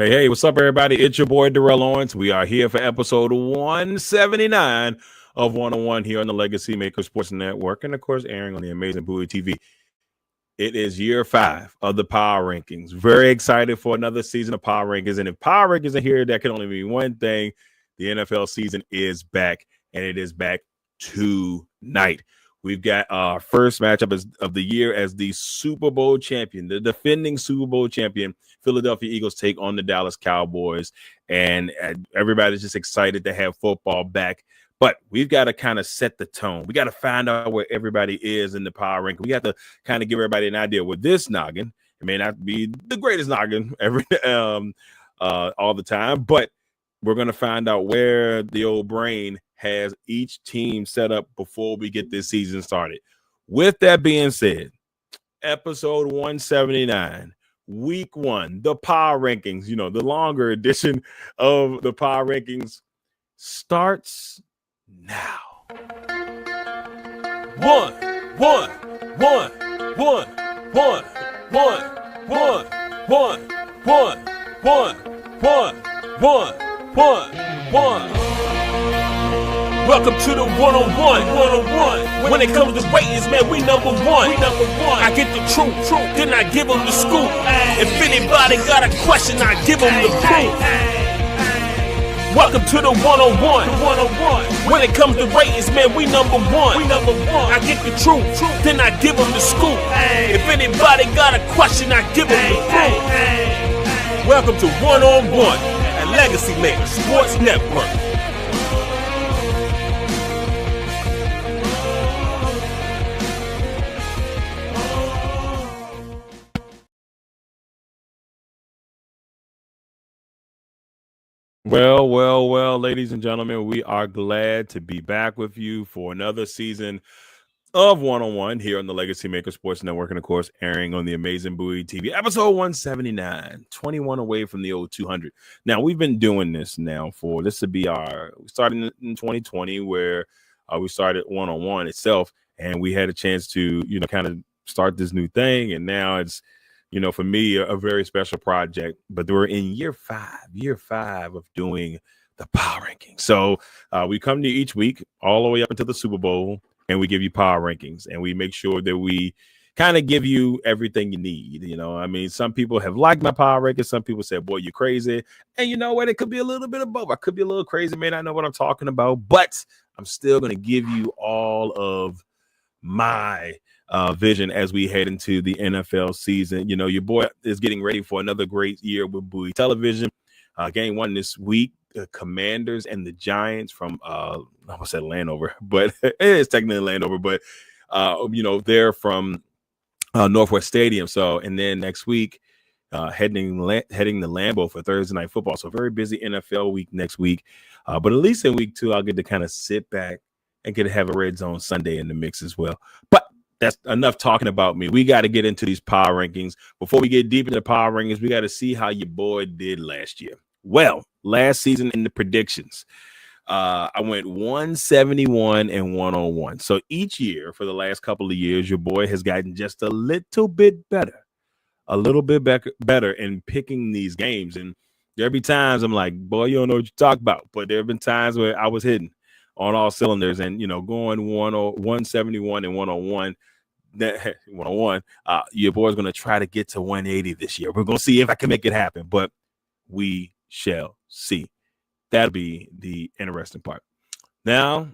Hey, what's up, everybody? It's your boy, Darrell Owens. We are here for episode 179 of 101 here on the Legacy Maker Sports Network, and of course, airing on the amazing Bowie TV. It is year 5 of the Power Rankings. Very excited for another season of Power Rankings. And if Power Rankings are here, that can only mean one thing. The NFL season is back, and it is back tonight. We've got our first matchup of the year as the Super Bowl champion, the defending Super Bowl champion. Philadelphia Eagles take on the Dallas Cowboys, and everybody's just excited to have football back. But we've got to kind of set the tone. We got to find out where everybody is in the power ranking. We have to kind of give everybody an idea with this noggin. It may not be the greatest noggin all the time, but we're going to find out where the old brain has each team set up before we get this season started. With that being said, episode 179, week 1, the power rankings, the longer edition of the power rankings starts now. One. Welcome to the 101. When it comes to ratings, man, we number one. I get the truth, then I give them the scoop. If anybody got a question, I give them the proof. Welcome to the 101. When it comes to ratings, man, we number one. I get the truth, then I give them the scoop. If anybody got a question, I give them the proof. Welcome to 101 at Legacy Maker Sports Network. Well, ladies and gentlemen, we are glad to be back with you for another season of 101 here on the Legacy Maker Sports Network, and of course, airing on the amazing Bowie TV, episode 179, 21 away from the old 200. Now, we've been doing this now we started in 2020 where we started 101 itself, and we had a chance to, kind of start this new thing, and now it's, for me, a very special project. But we're in year five of doing the power rankings. So we come to you each week all the way up until the Super Bowl, and we give you power rankings, and we make sure that we kind of give you everything you need. Some people have liked my power rankings. Some people say, boy, you're crazy. And you know what? It could be a little bit of both. I could be a little crazy, may not know what I'm talking about, but I'm still going to give you all of my vision as we head into the NFL season. Your boy is getting ready for another great year with Bowie Television. Game 1 this week, the Commanders and the Giants from I almost said Landover, but it is technically Landover, but they're from Northwest Stadium. So, and then next week, heading to Lambeau for Thursday Night Football. So very busy NFL week next week. But at least in week 2, I'll get to kind of sit back and get to have a Red Zone Sunday in the mix as well. But that's enough talking about me. We got to get into these power rankings. Before we get deep into the power rankings, we got to see how your boy did last year. Well, last season in the predictions, I went 171 and 101. So each year for the last couple of years, your boy has gotten just a little bit better in picking these games. And there'll be times I'm like, boy, you don't know what you talk about. But there have been times where I was hitting on all cylinders and, going 171 and 101. 101, your boy's going to try to get to 180 this year. We're going to see if I can make it happen, but we shall see. That'll be the interesting part. Now,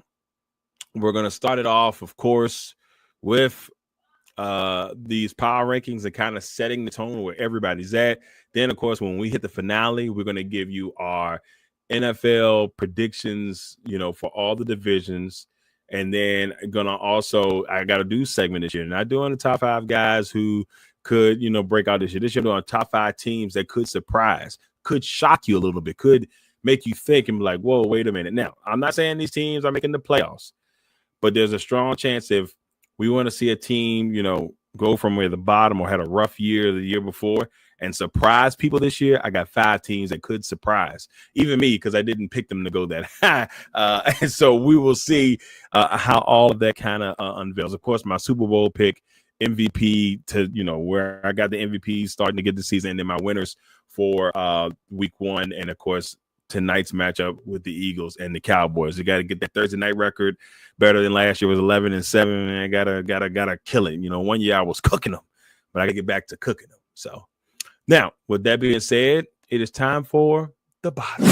we're going to start it off, of course, with these power rankings and kind of setting the tone where everybody's at. Then, of course, when we hit the finale, we're going to give you our NFL predictions, for all the divisions. And then I got to do segment this year. Not doing the top 5 guys who could, break out this year. This year, I'm doing top 5 teams that could surprise, could shock you a little bit, could make you think and be like, whoa, wait a minute. Now, I'm not saying these teams are making the playoffs, but there's a strong chance if we want to see a team, go from where the bottom or had a rough year the year before and surprise people this year. I got 5 teams that could surprise even me because I didn't pick them to go that high. And so we will see how all of that kind of unveils. Of course, my Super Bowl pick MVP to, where I got the MVP starting to get the season, and then my winners for week 1, and of course tonight's matchup with the Eagles and the Cowboys. You got to get that Thursday night record better than last year. Was 11-7, and I gotta kill it. One year I was cooking them, but I gotta get back to cooking them. So now, with that being said, it is time for the bottom.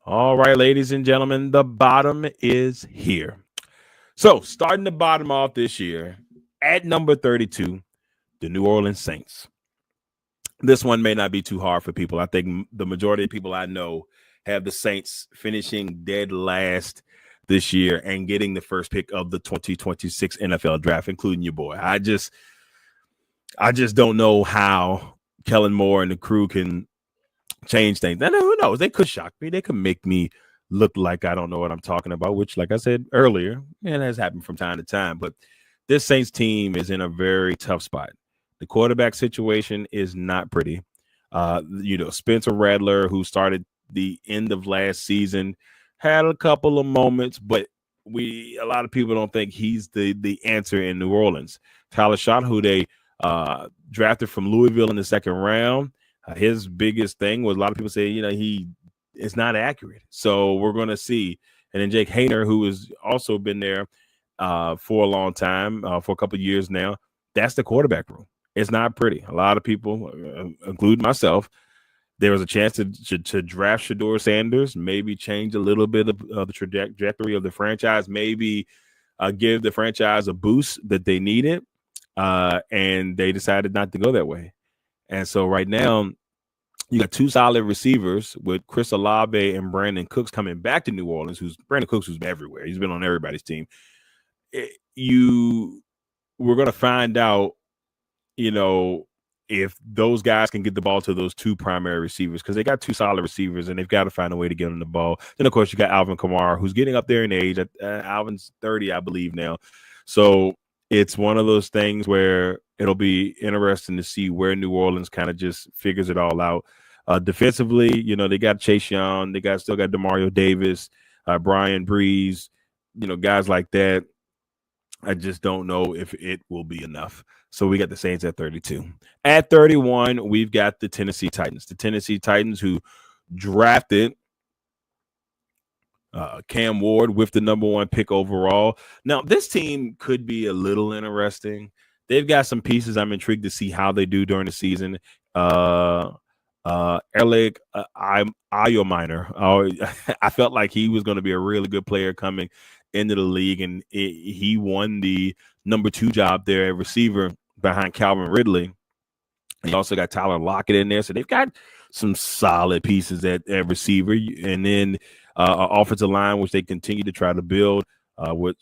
All right, ladies and gentlemen, the bottom is here. So, starting the bottom off this year, at number 32, the New Orleans Saints. This one may not be too hard for people. I think the majority of people I know have the Saints finishing dead last this year and getting the first pick of the 2026 NFL draft, including your boy. I just don't know how Kellen Moore and the crew can change things. And who knows? They could shock me. They could make me look like I don't know what I'm talking about, which, like I said earlier, it has happened from time to time. But this Saints team is in a very tough spot. The quarterback situation is not pretty. Spencer Rattler, who started the end of last season, had a couple of moments, but a lot of people don't think he's the answer in New Orleans. Tyler Schott, who they drafted from Louisville in the second round, his biggest thing was a lot of people say, he is not accurate. So we're going to see. And then Jake Hayner, who has also been there for a long time, for a couple of years now, that's the quarterback room. It's not pretty. A lot of people, including myself, there was a chance to draft Shedeur Sanders, maybe change a little bit of the trajectory of the franchise, maybe give the franchise a boost that they needed, and they decided not to go that way. And so right now, you got two solid receivers with Chris Olave and Brandon Cooks coming back to New Orleans, Brandon Cooks who's everywhere. He's been on everybody's team. We're going to find out, if those guys can get the ball to those two primary receivers, because they got two solid receivers and they've got to find a way to get them the ball. Then, of course, you got Alvin Kamara, who's getting up there in age. Alvin's 30, I believe, now. So it's one of those things where it'll be interesting to see where New Orleans kind of just figures it all out. Defensively, they got Chase Young. They still got DeMario Davis, Brian Breeze, guys like that. I just don't know if it will be enough. So we got the Saints at 32. At 31, we've got the Tennessee Titans. The Tennessee Titans, who drafted Cam Ward with the number 1 pick overall. Now, this team could be a little interesting. They've got some pieces. I'm intrigued to see how they do during the season. Erlich Ayominer. I felt like he was going to be a really good player coming into the league, and he won the number 2 job there at receiver behind Calvin Ridley. He also got Tyler Lockett in there, so they've got some solid pieces at receiver, and then offensive line, which they continue to try to build with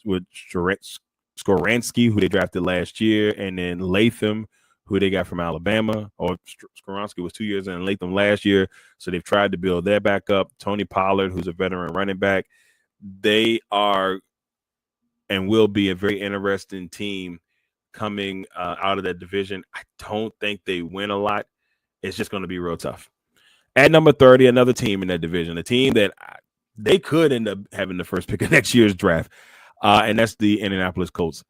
Skoransky, who they drafted last year, and then Latham, who they got from Alabama. Or Skoransky was 2 years in, Latham last year, so they've tried to build that back up. Tony Pollard, who's a veteran running back. They are and will be a very interesting team coming out of that division. I don't think they win a lot. It's just going to be real tough. At number 30, another team in that division, a team that they could end up having the first pick of next year's draft, and that's the Indianapolis Colts.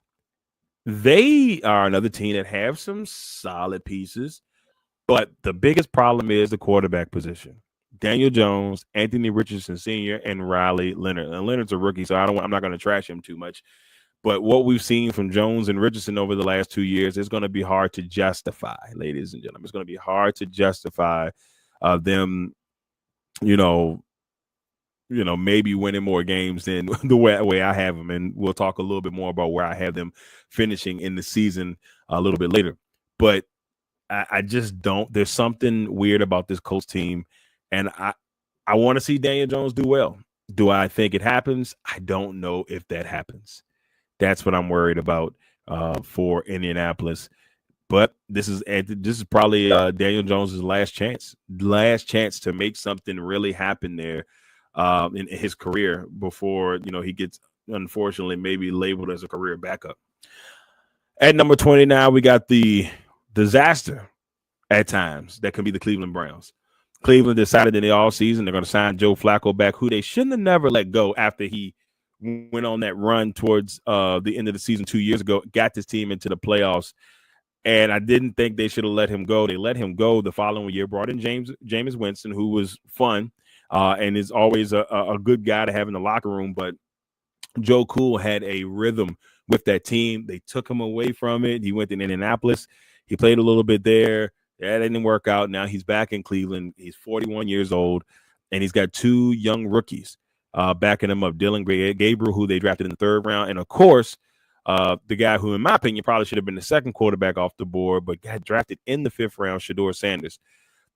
They are another team that have some solid pieces, but the biggest problem is the quarterback position. Daniel Jones, Anthony Richardson Sr., and Riley Leonard. And Leonard's a rookie, so I'm not going to trash him too much. But what we've seen from Jones and Richardson over the last 2 years is going to be hard to justify, ladies and gentlemen. It's going to be hard to justify them, maybe winning more games than the way I have them. And we'll talk a little bit more about where I have them finishing in the season a little bit later. But I just don't. There's something weird about this Colts team. And I want to see Daniel Jones do well. Do I think it happens? I don't know if that happens. That's what I'm worried about for Indianapolis. But this is probably Daniel Jones' last chance to make something really happen there in his career before he gets, unfortunately, maybe labeled as a career backup. At number 29, we got the disaster at times that can be the Cleveland Browns. Cleveland decided in the offseason they're going to sign Joe Flacco back, who they shouldn't have never let go after he went on that run towards the end of the season 2 years ago, got this team into the playoffs. And I didn't think they should have let him go. They let him go the following year, brought in Jameis Winston, who was fun and is always a good guy to have in the locker room. But Joe Cool had a rhythm with that team. They took him away from it. He went to Indianapolis. He played a little bit there. That didn't work out. Now he's back in Cleveland. He's 41 years old, and he's got two young rookies backing him up. Dylan Gabriel, who they drafted in the 3rd round, and, of course, the guy who, in my opinion, probably should have been the second quarterback off the board, but got drafted in the 5th round, Shedeur Sanders.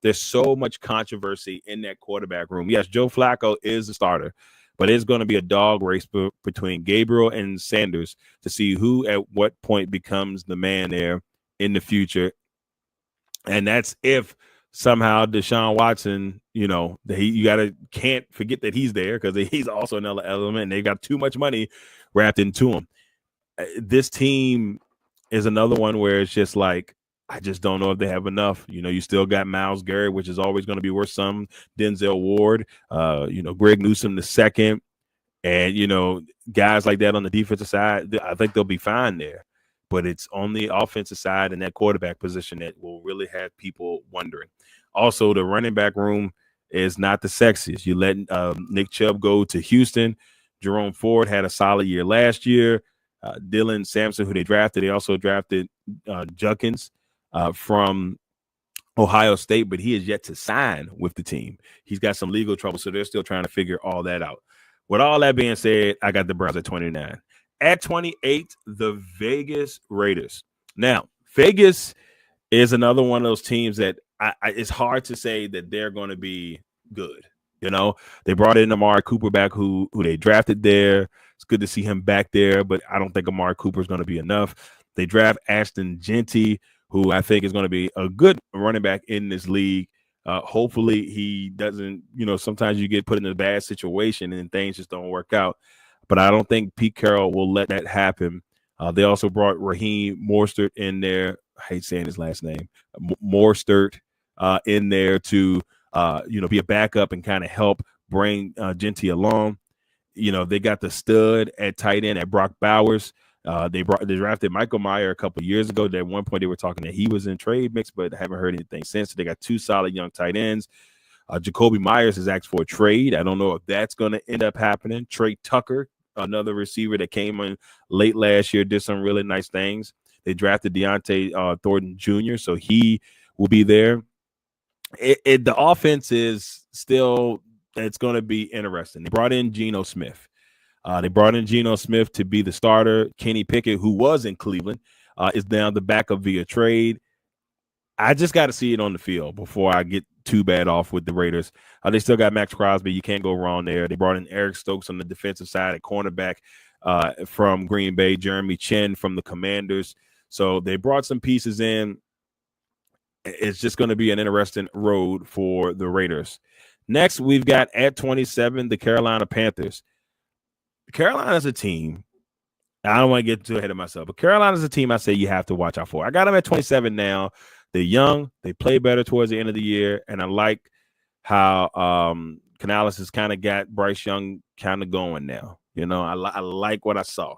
There's so much controversy in that quarterback room. Yes, Joe Flacco is the starter, but it's going to be a dog race between Gabriel and Sanders to see who at what point becomes the man there in the future. And that's if somehow Deshaun Watson, can't forget that he's there, because he's also another element, and they've got too much money wrapped into him. This team is another one where it's just like, I just don't know if they have enough. You still got Myles Garrett, which is always going to be worth some. Denzel Ward, Greg Newsome the second, and guys like that on the defensive side. I think they'll be fine there. But it's on the offensive side and that quarterback position that will really have people wondering. Also, the running back room is not the sexiest. You let Nick Chubb go to Houston. Jerome Ford had a solid year last year. Dylan Sampson, who they drafted, they also drafted Judkins from Ohio State, but he is yet to sign with the team. He's got some legal trouble, so they're still trying to figure all that out. With all that being said, I got the Browns at 29. At 28, the Vegas Raiders. Now, Vegas is another one of those teams that it's hard to say that they're going to be good. They brought in Amari Cooper back, who they drafted there. It's good to see him back there, but I don't think Amari Cooper is going to be enough. They draft Ashton Genty, who I think is going to be a good running back in this league. Hopefully he doesn't, sometimes you get put in a bad situation and things just don't work out. But I don't think Pete Carroll will let that happen. They also brought Raheem Mostert in there. I hate saying his last name. Mostert in there to, be a backup and kind of help bring Genty along. They got the stud at tight end at Brock Bowers. They drafted Michael Mayer a couple of years ago. At one point, they were talking that he was in trade mix, but haven't heard anything since. So they got two solid young tight ends. Jacoby Myers has asked for a trade. I don't know if that's going to end up happening. Trey Tucker, another receiver that came in late last year, did some really nice things. They drafted Deontay Thornton Jr., so he will be there. The offense is still, it's going to be interesting. They brought in Geno Smith. To be the starter. Kenny Pickett, who was in Cleveland, is now the backup via trade. I just got to see it on the field before I get too bad off with the Raiders. They still got Max Crosby. You can't go wrong there. They brought in Eric Stokes on the defensive side at cornerback from Green Bay, Jeremy Chin from the Commanders. So they brought some pieces in. It's just going to be an interesting road for the Raiders. Next, we've got at 27, the Carolina Panthers. Carolina's a team. I don't want to get too ahead of myself, but Carolina's a team I say you have to watch out for. I got them at 27 now. They're young. They play better towards the end of the year, and I like how Canales has kind of got Bryce Young kind of going now. I like what I saw.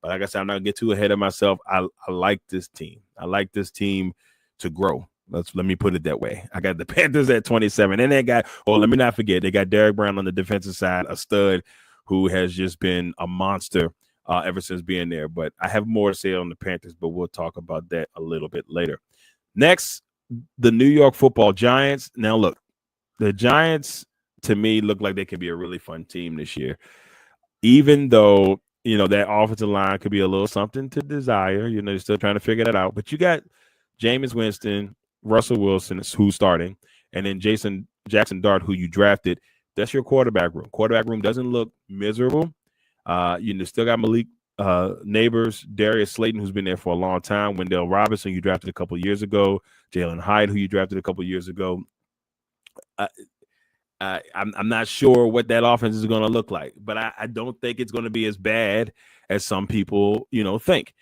But like I said, I'm not going to get too ahead of myself. I like this team. I like this team to grow. Let me put it that way. I got the Panthers at 27. And they got, let me not forget, they got Derek Brown on the defensive side, a stud who has just been a monster ever since being there. But I have more to say on the Panthers, but we'll talk about that a little bit later. Next, the New York Football Giants. Now, look, the Giants, to me, look like they could be a really fun team this year. Even though, that offensive line could be a little something to desire. They're still trying to figure that out. But you got Jameis Winston, Russell Wilson, who's starting, and then Jackson Dart, who you drafted. That's your quarterback room. Quarterback room doesn't look miserable. Still got Malik Neighbors, Darius Slayton, who's been there for a long time. Wendell Robinson, you drafted a couple years ago. Jalen Hyde, who you drafted a couple years ago. I'm not sure what that offense is going to look like, but I don't think it's going to be as bad as some people, think.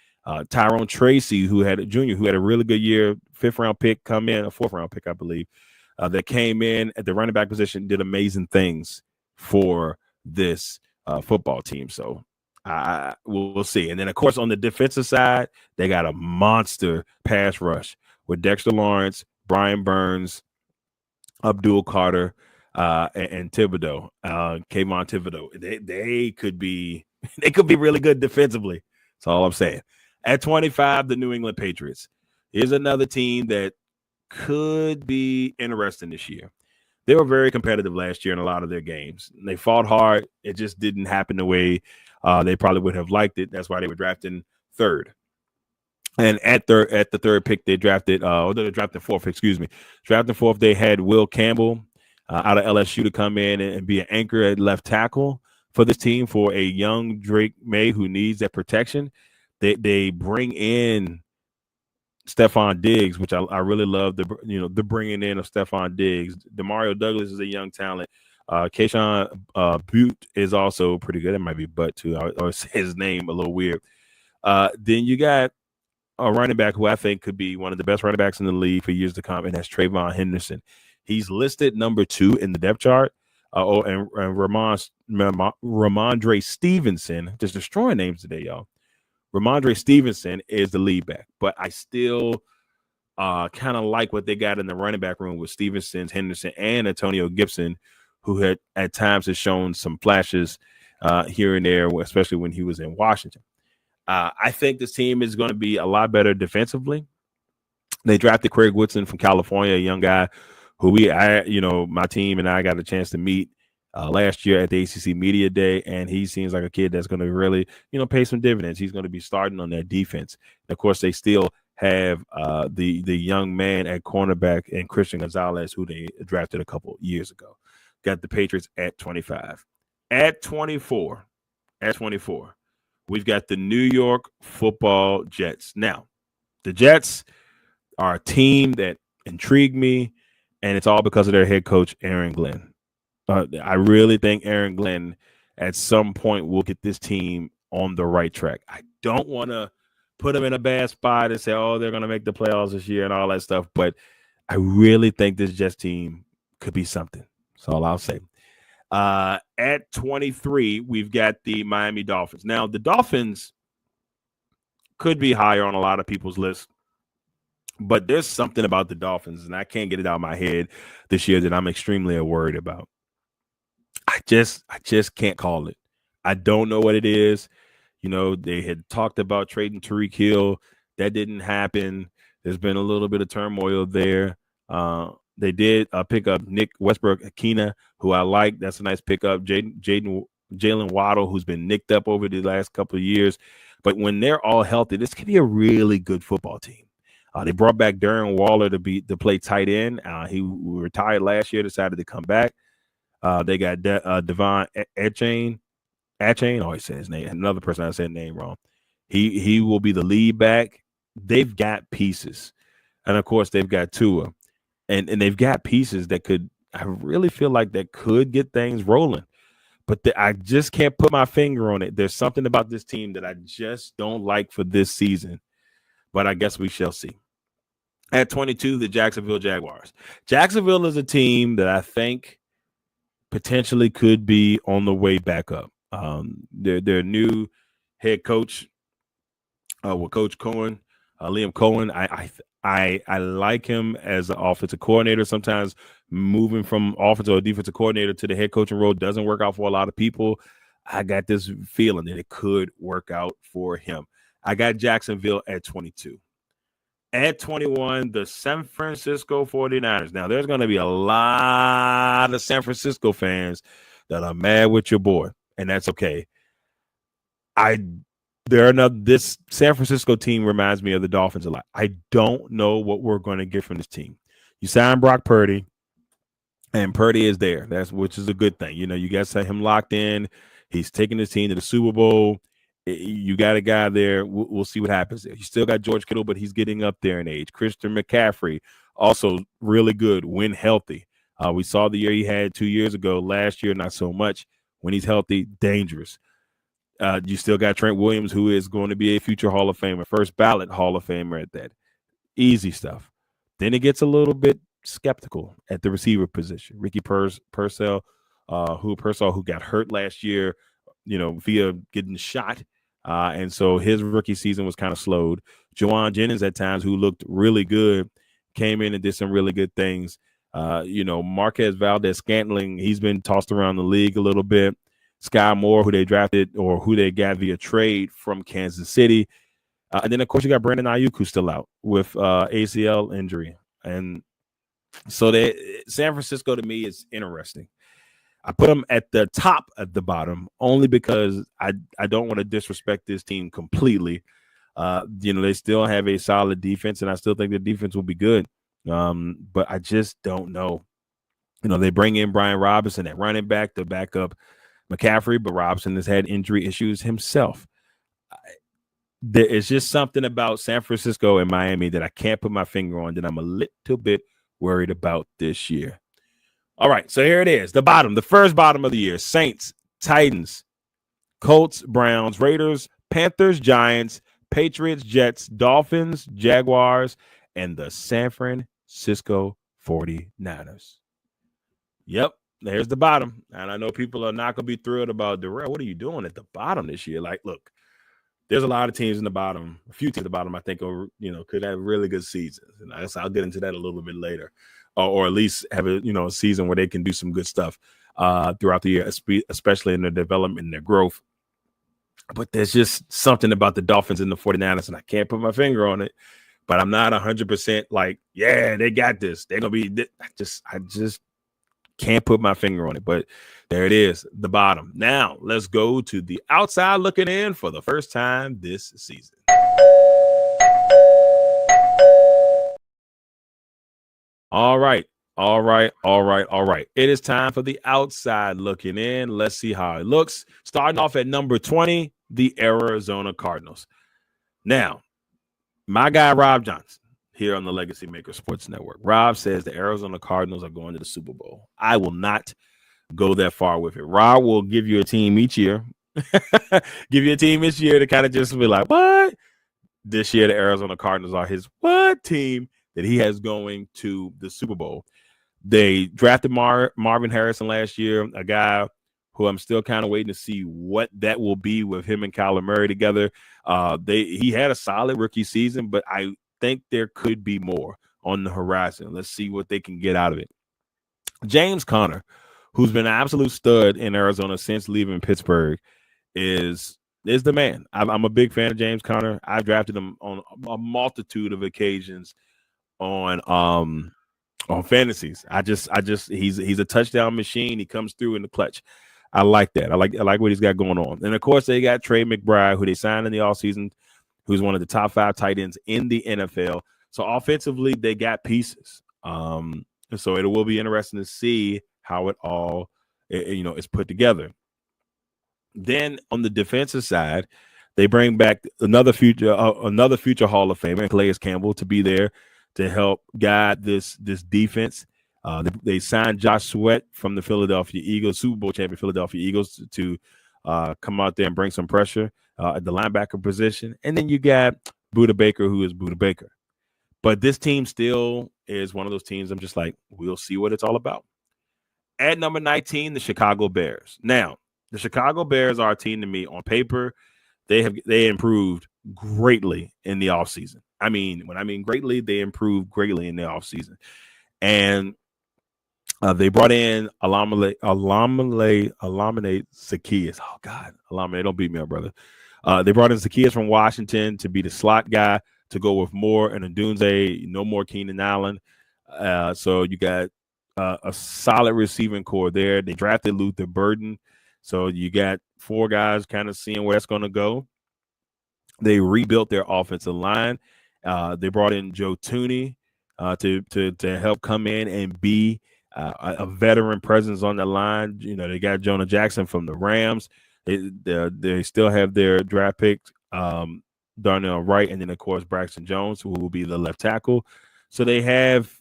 Tyrone Tracy, who had a really good year, 5th round pick, come in, a 4th round pick, I believe. that came in at the running back position, did amazing things for this football team. So we'll see. And then, of course, on the defensive side, they got a monster pass rush with Dexter Lawrence, Brian Burns, Abdul Carter, and Thibodeau, Kayvon Thibodeau. They could be really good defensively. That's all I'm saying. At 25, the New England Patriots. Here's another team that could be interesting this year. They were very competitive last year in a lot of their games. They fought hard. It just didn't happen the way they probably would have liked it. That's why they were drafting third. And at the third pick, they drafted, they drafted fourth, Drafting fourth, they had Will Campbell out of LSU to come in and be an anchor at left tackle for this team for a young Drake May who needs that protection. They bring in Stephon Diggs, which I really love the bringing in of Stephon Diggs. Demario Douglas is a young talent. Keyshawn Butte is also pretty good. It might be Butt too. I always say his name a little weird. Then you got a running back who I think could be one of the best running backs in the league for years to come, and that's Trayvon Henderson. He's listed number 2 in the depth chart. And Ramondre Stevenson, just destroying names today, y'all. Ramondre Stevenson is the lead back, but I still kind of like what they got in the running back room with Stevenson, Henderson, and Antonio Gibson, who had at times has shown some flashes here and there, especially when he was in Washington. I think this team is going to be a lot better defensively. They drafted Craig Woodson from California, a young guy who my team and I got a chance to meet last year at the ACC Media Day, and he seems like a kid that's going to really, pay some dividends. He's going to be starting on that defense. And of course, they still have the young man at cornerback and Christian Gonzalez, who they drafted a couple years ago. Got the Patriots at 25. At 24, we've got the New York Football Jets. Now, the Jets are a team that intrigued me, and it's all because of their head coach, Aaron Glenn. I really think Aaron Glenn at some point will get this team on the right track. I don't want to put them in a bad spot and say, oh, they're going to make the playoffs this year and all that stuff, but I really think this Jets team could be something. That's all I'll say. At 23, we've got the Miami Dolphins. Now, the Dolphins could be higher on a lot of people's list, but there's something about the Dolphins, and I can't get it out of my head this year that I'm extremely worried about. I just can't call it. I don't know what it is. They had talked about trading Tyreek Hill. That didn't happen. There's been a little bit of turmoil there. They did pick up Nick Westbrook-Akina, who I like. That's a nice pickup. Jalen Waddle, who's been nicked up over the last couple of years. But when they're all healthy, this could be a really good football team. They brought back Darren Waller to play tight end. He retired last year, decided to come back. They got Devon Achane. I always say his name. Another person I said his name wrong. He will be the lead back. They've got pieces. And, of course, they've got Tua. And they've got pieces that I really feel like that could get things rolling. But I just can't put my finger on it. There's something about this team that I just don't like for this season. But I guess we shall see. At 22, the Jacksonville Jaguars. Jacksonville is a team that I think potentially could be on the way back up. Their new head coach, with Coach Cohen, Liam Cohen. I like him as an offensive coordinator. Sometimes moving from offensive or defensive coordinator to the head coaching role doesn't work out for a lot of people. I got this feeling that it could work out for him. I got Jacksonville at 22. At 21, the San Francisco 49ers. Now, there's going to be a lot of San Francisco fans that are mad with your boy, and that's okay. This San Francisco team reminds me of the Dolphins a lot. I don't know what we're going to get from this team. You sign Brock Purdy, and Purdy is there. Which is a good thing. You guys have him locked in. He's taking his team to the Super Bowl. You got a guy there. We'll see what happens there. You still got George Kittle, but he's getting up there in age. Christian McCaffrey, also really good when healthy. We saw the year he had 2 years ago. Last year, not so much. When he's healthy, dangerous. You still got Trent Williams, who is going to be a future Hall of Famer, first ballot Hall of Famer at that. Easy stuff. Then it gets a little bit skeptical at the receiver position. Ricky Purcell, who got hurt last year, via getting shot. And so his rookie season was kind of slowed. Juwan Jennings at times, who looked really good, came in and did some really good things. Marquez Valdez-Scantling, he's been tossed around the league a little bit. Sky Moore, who they drafted or who they got via trade from Kansas City. And then, of course, you got Brandon Ayuk, who's still out with ACL injury. And so San Francisco, to me, is interesting. I put them at the top at the bottom only because I don't want to disrespect this team completely. They still have a solid defense, and I still think the defense will be good. But I just don't know. They bring in Brian Robinson at running back to back up McCaffrey, but Robinson has had injury issues himself. There is just something about San Francisco and Miami that I can't put my finger on that I'm a little bit worried about this year. All right, so here it is. The first bottom of the year. Saints, Titans, Colts, Browns, Raiders, Panthers, Giants, Patriots, Jets, Dolphins, Jaguars, and the San Francisco 49ers. Yep, there's the bottom. And I know people are not going to be thrilled about Darrell. What are you doing at the bottom this year? Like, look, there's a lot of teams in the bottom, a few teams at the bottom, I think, could have really good seasons. And I guess I'll get into that a little bit later. Or at least have a season where they can do some good stuff throughout the year, especially in their development and their growth. But there's just something about the Dolphins and the 49ers, and I can't put my finger on it. But I'm not 100% like, yeah, they got this. They're going to be – I just can't put my finger on it. But there it is, the bottom. Now, let's go to the outside looking in for the first time this season. All right. It is time for the outside looking in. Let's see how it looks. Starting off at number 20, the Arizona Cardinals. Now, my guy Rob Johnson here on the Legacy Maker Sports Network. Rob says the Arizona Cardinals are going to the Super Bowl. I will not go that far with it. Rob will give you a team each year. Give you a team each year to kind of just be like, what? This year, the Arizona Cardinals are his what team that he has going to the Super Bowl. They drafted Marvin Harrison last year, a guy who I'm still kind of waiting to see what that will be with him and Kyler Murray together. He had a solid rookie season, but I think there could be more on the horizon. Let's see what they can get out of it. James Conner, who's been an absolute stud in Arizona since leaving Pittsburgh, is the man. I'm a big fan of James Conner. I've drafted him on a multitude of occasions on fantasies. He's a touchdown machine. He comes through in the clutch. I like that. I like what he's got going on. And of course, they got Trey McBride, who they signed in the offseason, who's one of the top 5 tight ends in the NFL. So offensively, they got pieces. And so it will be interesting to see how it all is put together. Then on the defensive side, they bring back another future Hall of Famer, Calais Campbell, to be there to help guide this defense. They signed Josh Sweat from the Philadelphia Eagles, Super Bowl champion Philadelphia Eagles, to come out there and bring some pressure at the linebacker position. And then you got Budda Baker, who is Budda Baker. But this team still is one of those teams I'm just like, we'll see what it's all about. At number 19, the Chicago Bears. Now, the Chicago Bears are a team to me on paper. They improved greatly in the offseason. I mean, when I mean greatly, they improved greatly in the offseason. And they brought in Alamale Zaccheaus. Oh, God. Alamane, don't beat me up, brother. They brought in Zaccheaus from Washington to be the slot guy, to go with Moore and Ndunze, no more Keenan Allen. So you got a solid receiving core there. They drafted Luther Burden. So you got 4 guys kind of seeing where that's going to go. They rebuilt their offensive line. They brought in Joe Thuney to help come in and be a veteran presence on the line. They got Jonah Jackson from the Rams. They still have their draft pick, Darnell Wright, and then, of course, Braxton Jones, who will be the left tackle. So they have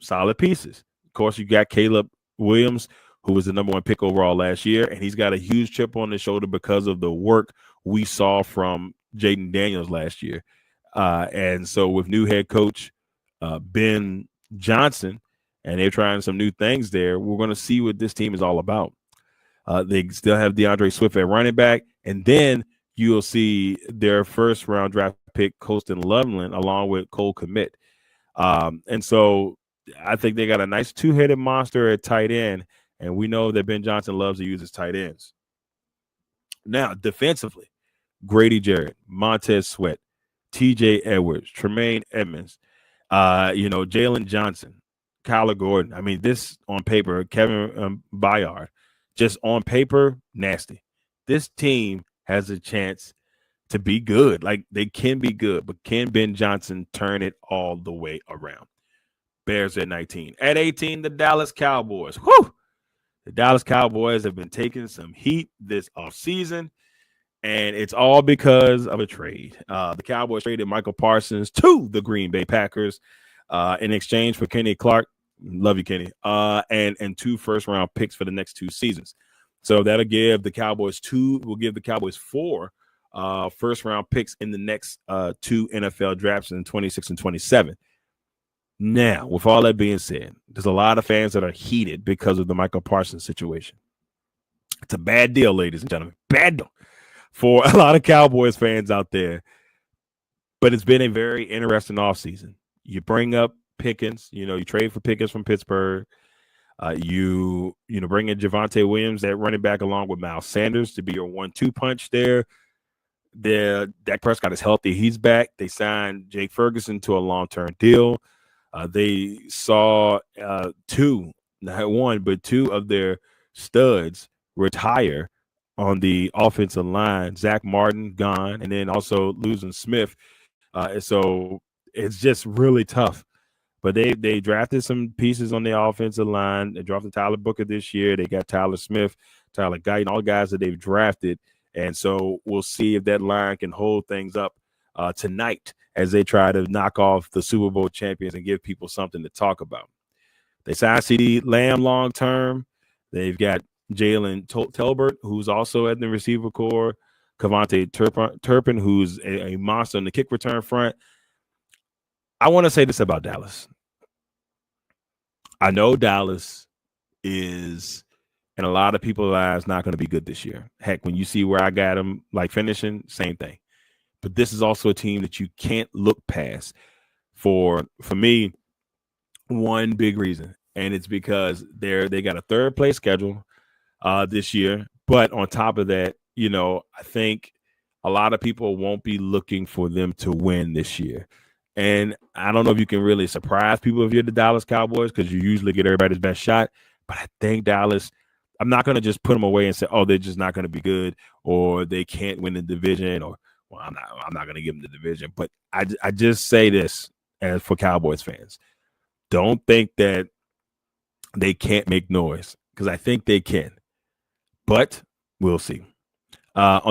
solid pieces. Of course, you got Caleb Williams, who was the number 1 pick overall last year, and he's got a huge chip on his shoulder because of the work we saw from Jaden Daniels last year. And so with new head coach Ben Johnson, and they're trying some new things there. We're going to see what this team is all about. They still have DeAndre Swift at running back, and then you'll see their first-round draft pick, Colston Loveland, along with Cole Kmet. And so I think they got a nice two-headed monster at tight end, and we know that Ben Johnson loves to use his tight ends. Now, defensively, Grady Jarrett, Montez Sweat, TJ Edwards, Tremaine Edmonds, Jalen Johnson, Kyler Gordon. I mean, this on paper, Kevin Byard, just on paper, nasty. This team has a chance to be good. Like, they can be good, but can Ben Johnson turn it all the way around? Bears at 19. At 18, the Dallas Cowboys. Whew! The Dallas Cowboys have been taking some heat this offseason, and it's all because of a trade. The Cowboys traded Michael Parsons to the Green Bay Packers in exchange for Kenny Clark. Love you, Kenny. And 2 first-round picks for the next 2 seasons. So that'll give the Cowboys 4 first-round picks in the next 2 NFL drafts in 26 and 27. Now, with all that being said, there's a lot of fans that are heated because of the Michael Parsons situation. It's a bad deal, ladies and gentlemen. Bad deal for a lot of Cowboys fans out there. But it's been a very interesting offseason. You bring up Pickens, you trade for Pickens from Pittsburgh. You bring in Javonte Williams, that running back, along with Miles Sanders to be your 1-2 punch there. Dak Prescott is healthy. He's back. They signed Jake Ferguson to a long-term deal. They saw 2 of their studs retire on the offensive line. Zach Martin gone, and then also losing Smith. So it's just really tough. But they drafted some pieces on the offensive line. They drafted Tyler Booker this year. They got Tyler Smith, Tyler Guyton, all the guys that they've drafted. And so we'll see if that line can hold things up tonight as they try to knock off the Super Bowl champions and give people something to talk about. They signed CeeDee Lamb long term. They've got Jalen Tolbert, who's also at the receiver core. Cavante Turpin, who's a monster in the kick return front. I want to say this about Dallas. I know Dallas is, in a lot of people's eyes, not going to be good this year. Heck, when you see where I got them, like finishing, same thing. But this is also a team that you can't look past for me, one big reason. And it's because they got a third place schedule this year. But on top of that, I think a lot of people won't be looking for them to win this year. And I don't know if you can really surprise people if you're the Dallas Cowboys, because you usually get everybody's best shot. But I think Dallas, I'm not going to just put them away and say, oh, they're just not going to be good, or they can't win the division, or well, I'm not going to give them the division. But I just say this as for Cowboys fans. Don't think that they can't make noise, because I think they can. But we'll see.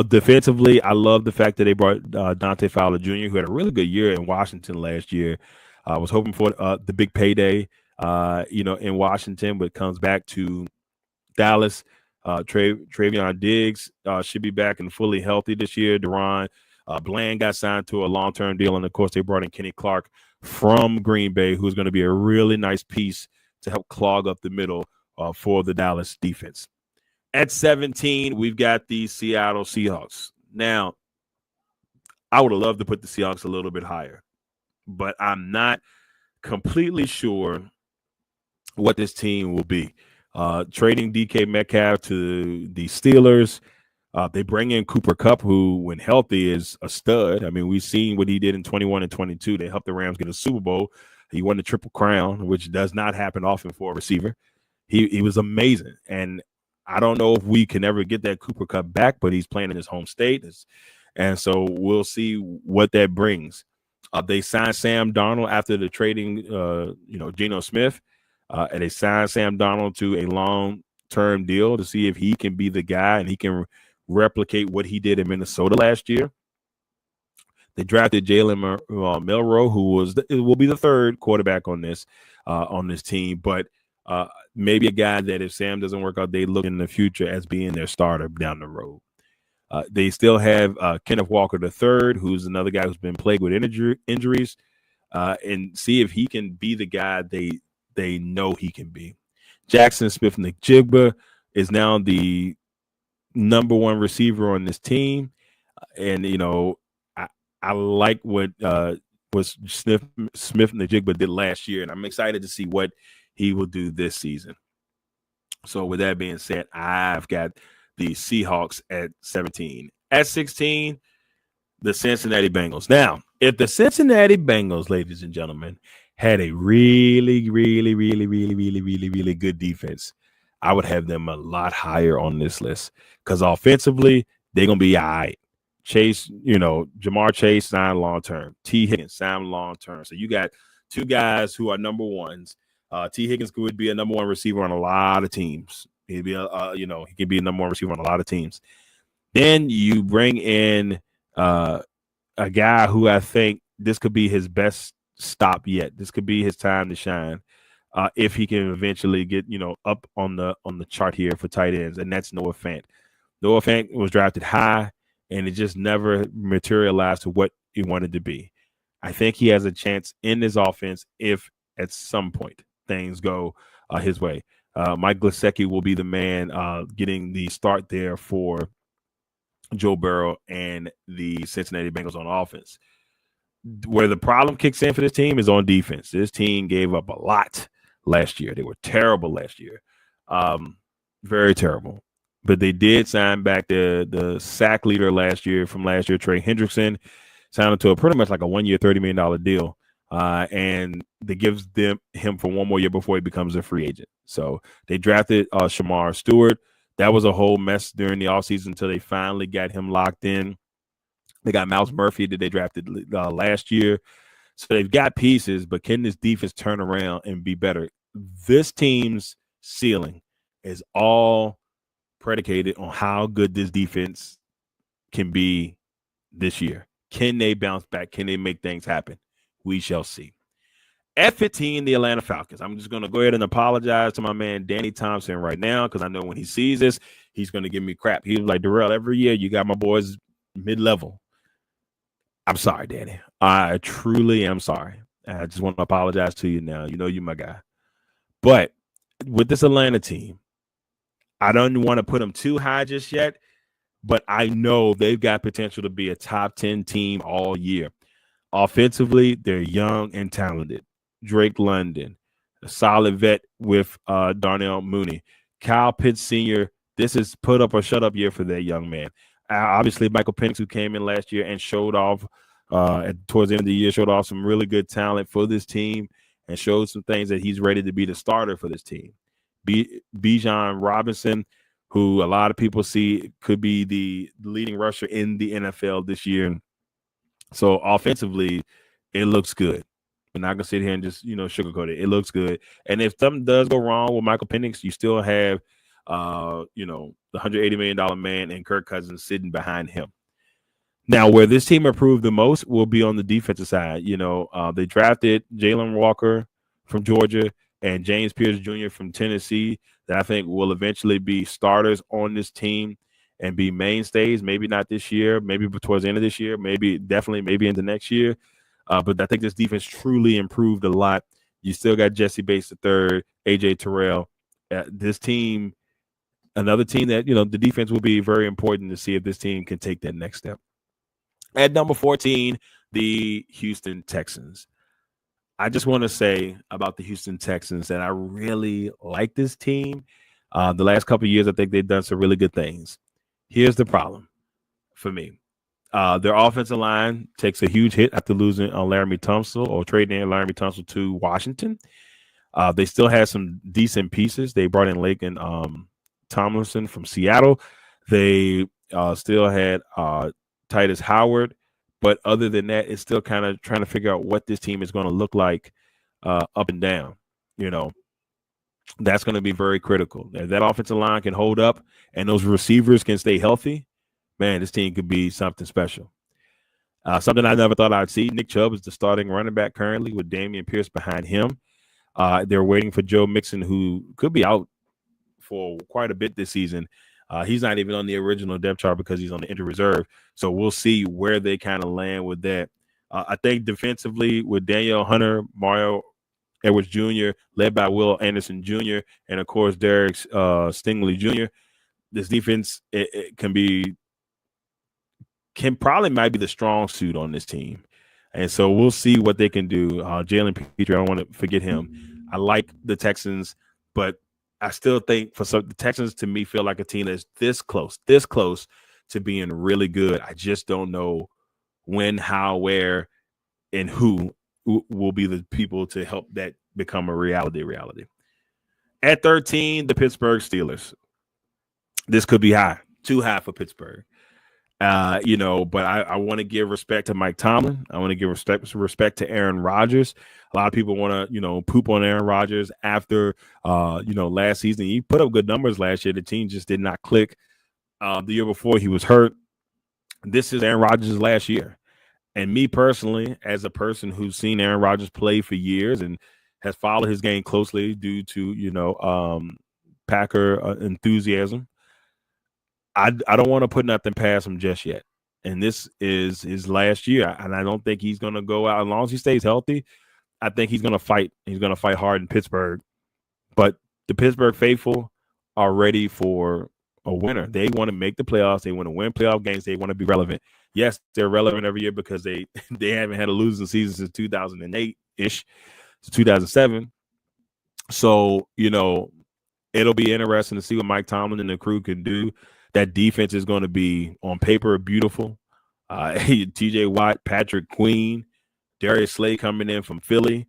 Defensively, I love the fact that they brought Dante Fowler Jr., who had a really good year in Washington last year. I was hoping for the big payday, in Washington, but comes back to Dallas. Travion Diggs should be back and fully healthy this year. Deron Bland got signed to a long-term deal, and, of course, they brought in Kenny Clark from Green Bay, who's going to be a really nice piece to help clog up the middle for the Dallas defense. At 17, we've got the Seattle Seahawks. Now, I would have loved to put the Seahawks a little bit higher, but I'm not completely sure what this team will be. Trading DK Metcalf to the Steelers, they bring in Cooper Kupp, who, when healthy, is a stud. I mean, we've seen what he did in 21 and 22. They helped the Rams get a Super Bowl. He won the Triple Crown, which does not happen often for a receiver. He was amazing, and I don't know if we can ever get that Cooper Kupp back, but he's playing in his home state. And so we'll see what that brings. They signed Sam Darnold after the trading, Geno Smith. And they signed Sam Darnold to a long-term deal to see if he can be the guy and he can replicate what he did in Minnesota last year. They drafted Jalen Milroe, who will be the third quarterback on this team, but maybe a guy that if Sam doesn't work out, they look in the future as being their starter down the road. They still have Kenneth Walker III, who's another guy who's been plagued with injuries, and see if he can be the guy they they know he can be. Jackson Smith-Njigba is now the number one receiver on this team. And, I like what Smith-Njigba did last year, and I'm excited to see what he will do this season. So with that being said, I've got the Seahawks at 17. At 16, the Cincinnati Bengals. Now, if the Cincinnati Bengals, ladies and gentlemen, had a really, really, really, really, really, really, really good defense, I would have them a lot higher on this list because offensively, they're going to be all right. Chase, Jamar Chase signed long-term. T. Higgins signed long-term. So you got two guys who are number ones. T. Higgins would be a number one receiver on a lot of teams. He'd be he could be a number one receiver on a lot of teams. Then you bring in a guy who I think this could be his best stop yet. This could be his time to shine if he can eventually get up on the chart here for tight ends, and that's Noah Fant. Noah Fant was drafted high, and it just never materialized to what he wanted to be. I think he has a chance in this offense if at some point things go his way. Mike Gesicki will be the man getting the start there for Joe Burrow and the Cincinnati Bengals on offense. Where the problem kicks in for this team is on defense. This team gave up a lot last year. They were terrible last year. Very terrible. But they did sign back the sack leader from last year, Trey Hendrickson, signed him to a pretty much like a 1 year, $30 million deal. And that gives him for one more year before he becomes a free agent. So they drafted Shamar Stewart. That was a whole mess during the offseason until they finally got him locked in. They got Miles Murphy that they drafted last year. So they've got pieces, but can this defense turn around and be better? This team's ceiling is all predicated on how good this defense can be this year. Can they bounce back? Can they make things happen? We shall see. At 15, the Atlanta Falcons. I'm just going to go ahead and apologize to my man Danny Thompson right now because I know when he sees this, he's going to give me crap. He was like, Darrell, every year you got my boys mid-level. I'm sorry, Danny. I truly am sorry. I just want to apologize to you now. You know you're my guy. But with this Atlanta team, I don't want to put them too high just yet, but I know they've got potential to be a top 10 team all year. Offensively, they're young and talented. Drake London, a solid vet with Darnell Mooney. Kyle Pitts Sr., this is put up or shut up year for that young man. Obviously, Michael Penix, who came in last year and showed off towards the end of the year, showed off some really good talent for this team and showed some things that he's ready to be the starter for this team. Bijan Robinson, who a lot of people see could be the leading rusher in the NFL this year. So offensively, it looks good. We're not going to sit here and just, sugarcoat it. It looks good. And if something does go wrong with Michael Penix, you still have, the $180 million man and Kirk Cousins sitting behind him. Now, where this team improved the most will be on the defensive side. They drafted Jalen Walker from Georgia and James Pierce Jr. from Tennessee that I think will eventually be starters on this team and be mainstays. Maybe not this year, maybe towards the end of this year, maybe into next year. But I think this defense truly improved a lot. You still got Jesse Bates III, A.J. Terrell. This team, another team that, the defense will be very important to see if this team can take that next step. At number 14, the Houston Texans. I just want to say about the Houston Texans that I really like this team. The last couple of years, I think they've done some really good things. Here's the problem for me. Their offensive line takes a huge hit after losing on Laramie Tunsil or trading in Laramie Tunsil to Washington. They still had some decent pieces. They brought in Laken Tomlinson from Seattle. They still had Titus Howard. But other than that, it's still kind of trying to figure out what this team is going to look like up and down. That's going to be very critical. If that offensive line can hold up and those receivers can stay healthy, man, this team could be something special. Something I never thought I'd see. Nick Chubb is the starting running back currently with Damian Pierce behind him. They're waiting for Joe Mixon, who could be out for quite a bit this season. He's not even on the original depth chart because he's on the injured reserve. So we'll see where they kind of land with that. I think defensively with Daniel Hunter, Mario Edwards Jr., led by Will Anderson Jr., and of course Derek Stingley Jr. This defense it probably might be the strong suit on this team. And so we'll see what they can do. Jalen Petrie, I don't want to forget him. I like the Texans, but I still think the Texans to me feel like a team that's this close to being really good. I just don't know when, how, where, and who will be the people to help that become a reality. At 13, the Pittsburgh Steelers. This could be high, too high for Pittsburgh. But I want to give respect to Mike Tomlin. I want to give respect to Aaron Rodgers. A lot of people want to, poop on Aaron Rodgers after, last season. He put up good numbers last year. The team just did not click. The year before he was hurt. This is Aaron Rodgers' last year. And me personally, as a person who's seen Aaron Rodgers play for years and has followed his game closely due to, Packer enthusiasm, I don't want to put nothing past him just yet. And this is his last year. And I don't think he's going to go out. As long as he stays healthy, I think he's going to fight. He's going to fight hard in Pittsburgh. But the Pittsburgh faithful are ready for a winner. They want to make the playoffs. They want to win playoff games. They want to be relevant. Yes, they're relevant every year because they haven't had a losing season since 2008-ish to 2007. So, it'll be interesting to see what Mike Tomlin and the crew can do. That defense is going to be, on paper, beautiful. T.J. Watt, Patrick Queen, Darius Slay coming in from Philly,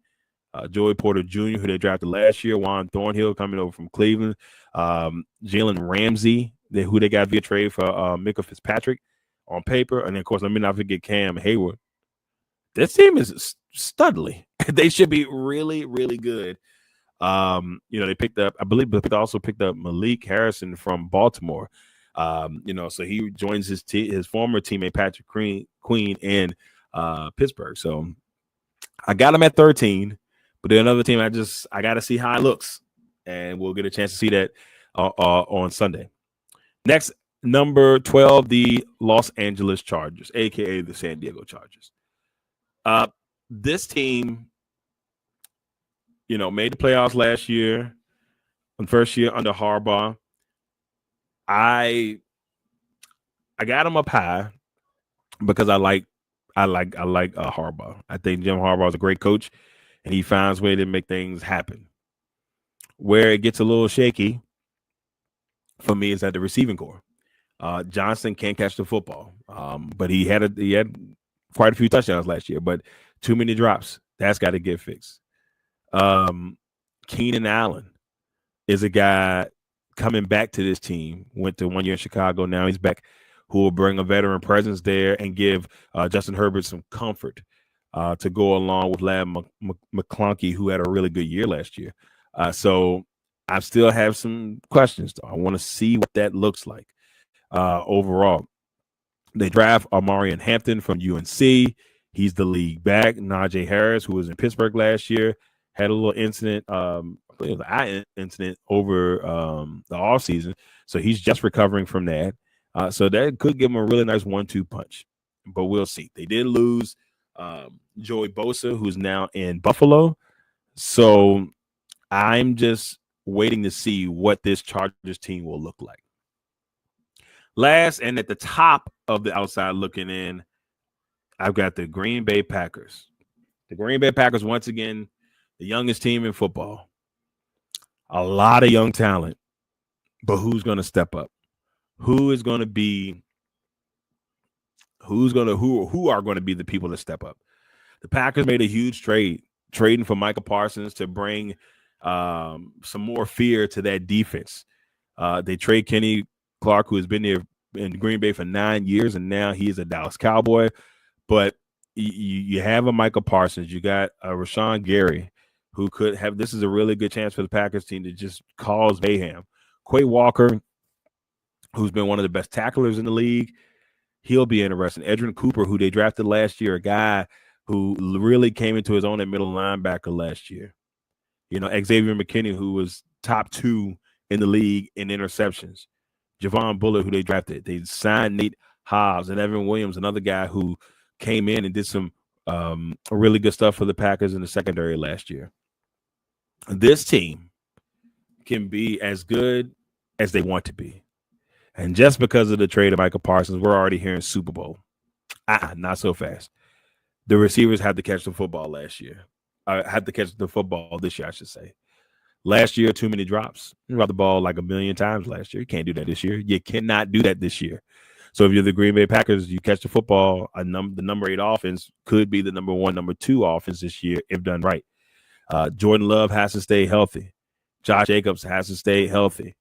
Joey Porter Jr., who they drafted last year, Juan Thornhill coming over from Cleveland, Jalen Ramsey, who they got via trade for Micah Fitzpatrick on paper. And, of course, let me not forget Cam Hayward. This team is studly. They should be really, really good. They picked up, I believe, but they also picked up Malik Harrison from Baltimore. So he joins his former teammate Patrick Queen in Pittsburgh. So I got him at 13, but then another team I got to see how it looks, and we'll get a chance to see that on Sunday. Next, number 12, the Los Angeles Chargers, aka the San Diego Chargers. This team, made the playoffs last year, on first year under Harbaugh. I got him up high because I like Harbaugh. I think Jim Harbaugh is a great coach, and he finds a way to make things happen. Where it gets a little shaky for me is at the receiving corps. Johnson can't catch the football, but he had quite a few touchdowns last year, but too many drops. That's got to get fixed. Keenan Allen is a guy coming back to this team, went to 1 year in Chicago. Now he's back, who will bring a veteran presence there and give Justin Herbert some comfort to go along with Lab McClunky, who had a really good year last year. So I still have some questions, though. I want to see what that looks like overall. They draft Amarian Hampton from UNC. He's the league back. Najee Harris, who was in Pittsburgh last year, had a little incident, it was an eye incident over the offseason. So he's just recovering from that. So that could give him a really nice 1-2 punch. But we'll see. They did lose Joey Bosa, who's now in Buffalo. So I'm just waiting to see what this Chargers team will look like. Last, and at the top of the outside looking in, I've got the Green Bay Packers. The Green Bay Packers, once again, the youngest team in football. A lot of young talent, but who's going to step up? Who are going to be the people that step up? The Packers made a huge trading for Micah Parsons to bring some more fear to that defense. They trade Kenny Clark, who has been there in Green Bay for 9 years, and now he is a Dallas Cowboy. But you have a Micah Parsons. You got a Rashawn Gary, who could have – this is a really good chance for the Packers team to just cause mayhem. Quay Walker, who's been one of the best tacklers in the league, he'll be interesting. Edrin Cooper, who they drafted last year, a guy who really came into his own at middle linebacker last year. Xavier McKinney, who was top 2 in the league in interceptions. Javon Bullard, who they drafted. They signed Nate Hobbs, and Evan Williams, another guy who came in and did some really good stuff for the Packers in the secondary last year. this team can be as good as they want to be. And just because of the trade of Michael Parsons, we're already hearing Super Bowl. Not so fast. The receivers had to catch the football last year. Had to catch the football this year, I should say. Last year, too many drops. You dropped the ball like a million times last year. You can't do that this year. You cannot do that this year. So if you're the Green Bay Packers, you catch the football, the number 8 offense could be the number 1, number 2 offense this year if done right. Jordan Love has to stay healthy. Josh Jacobs has to stay healthy.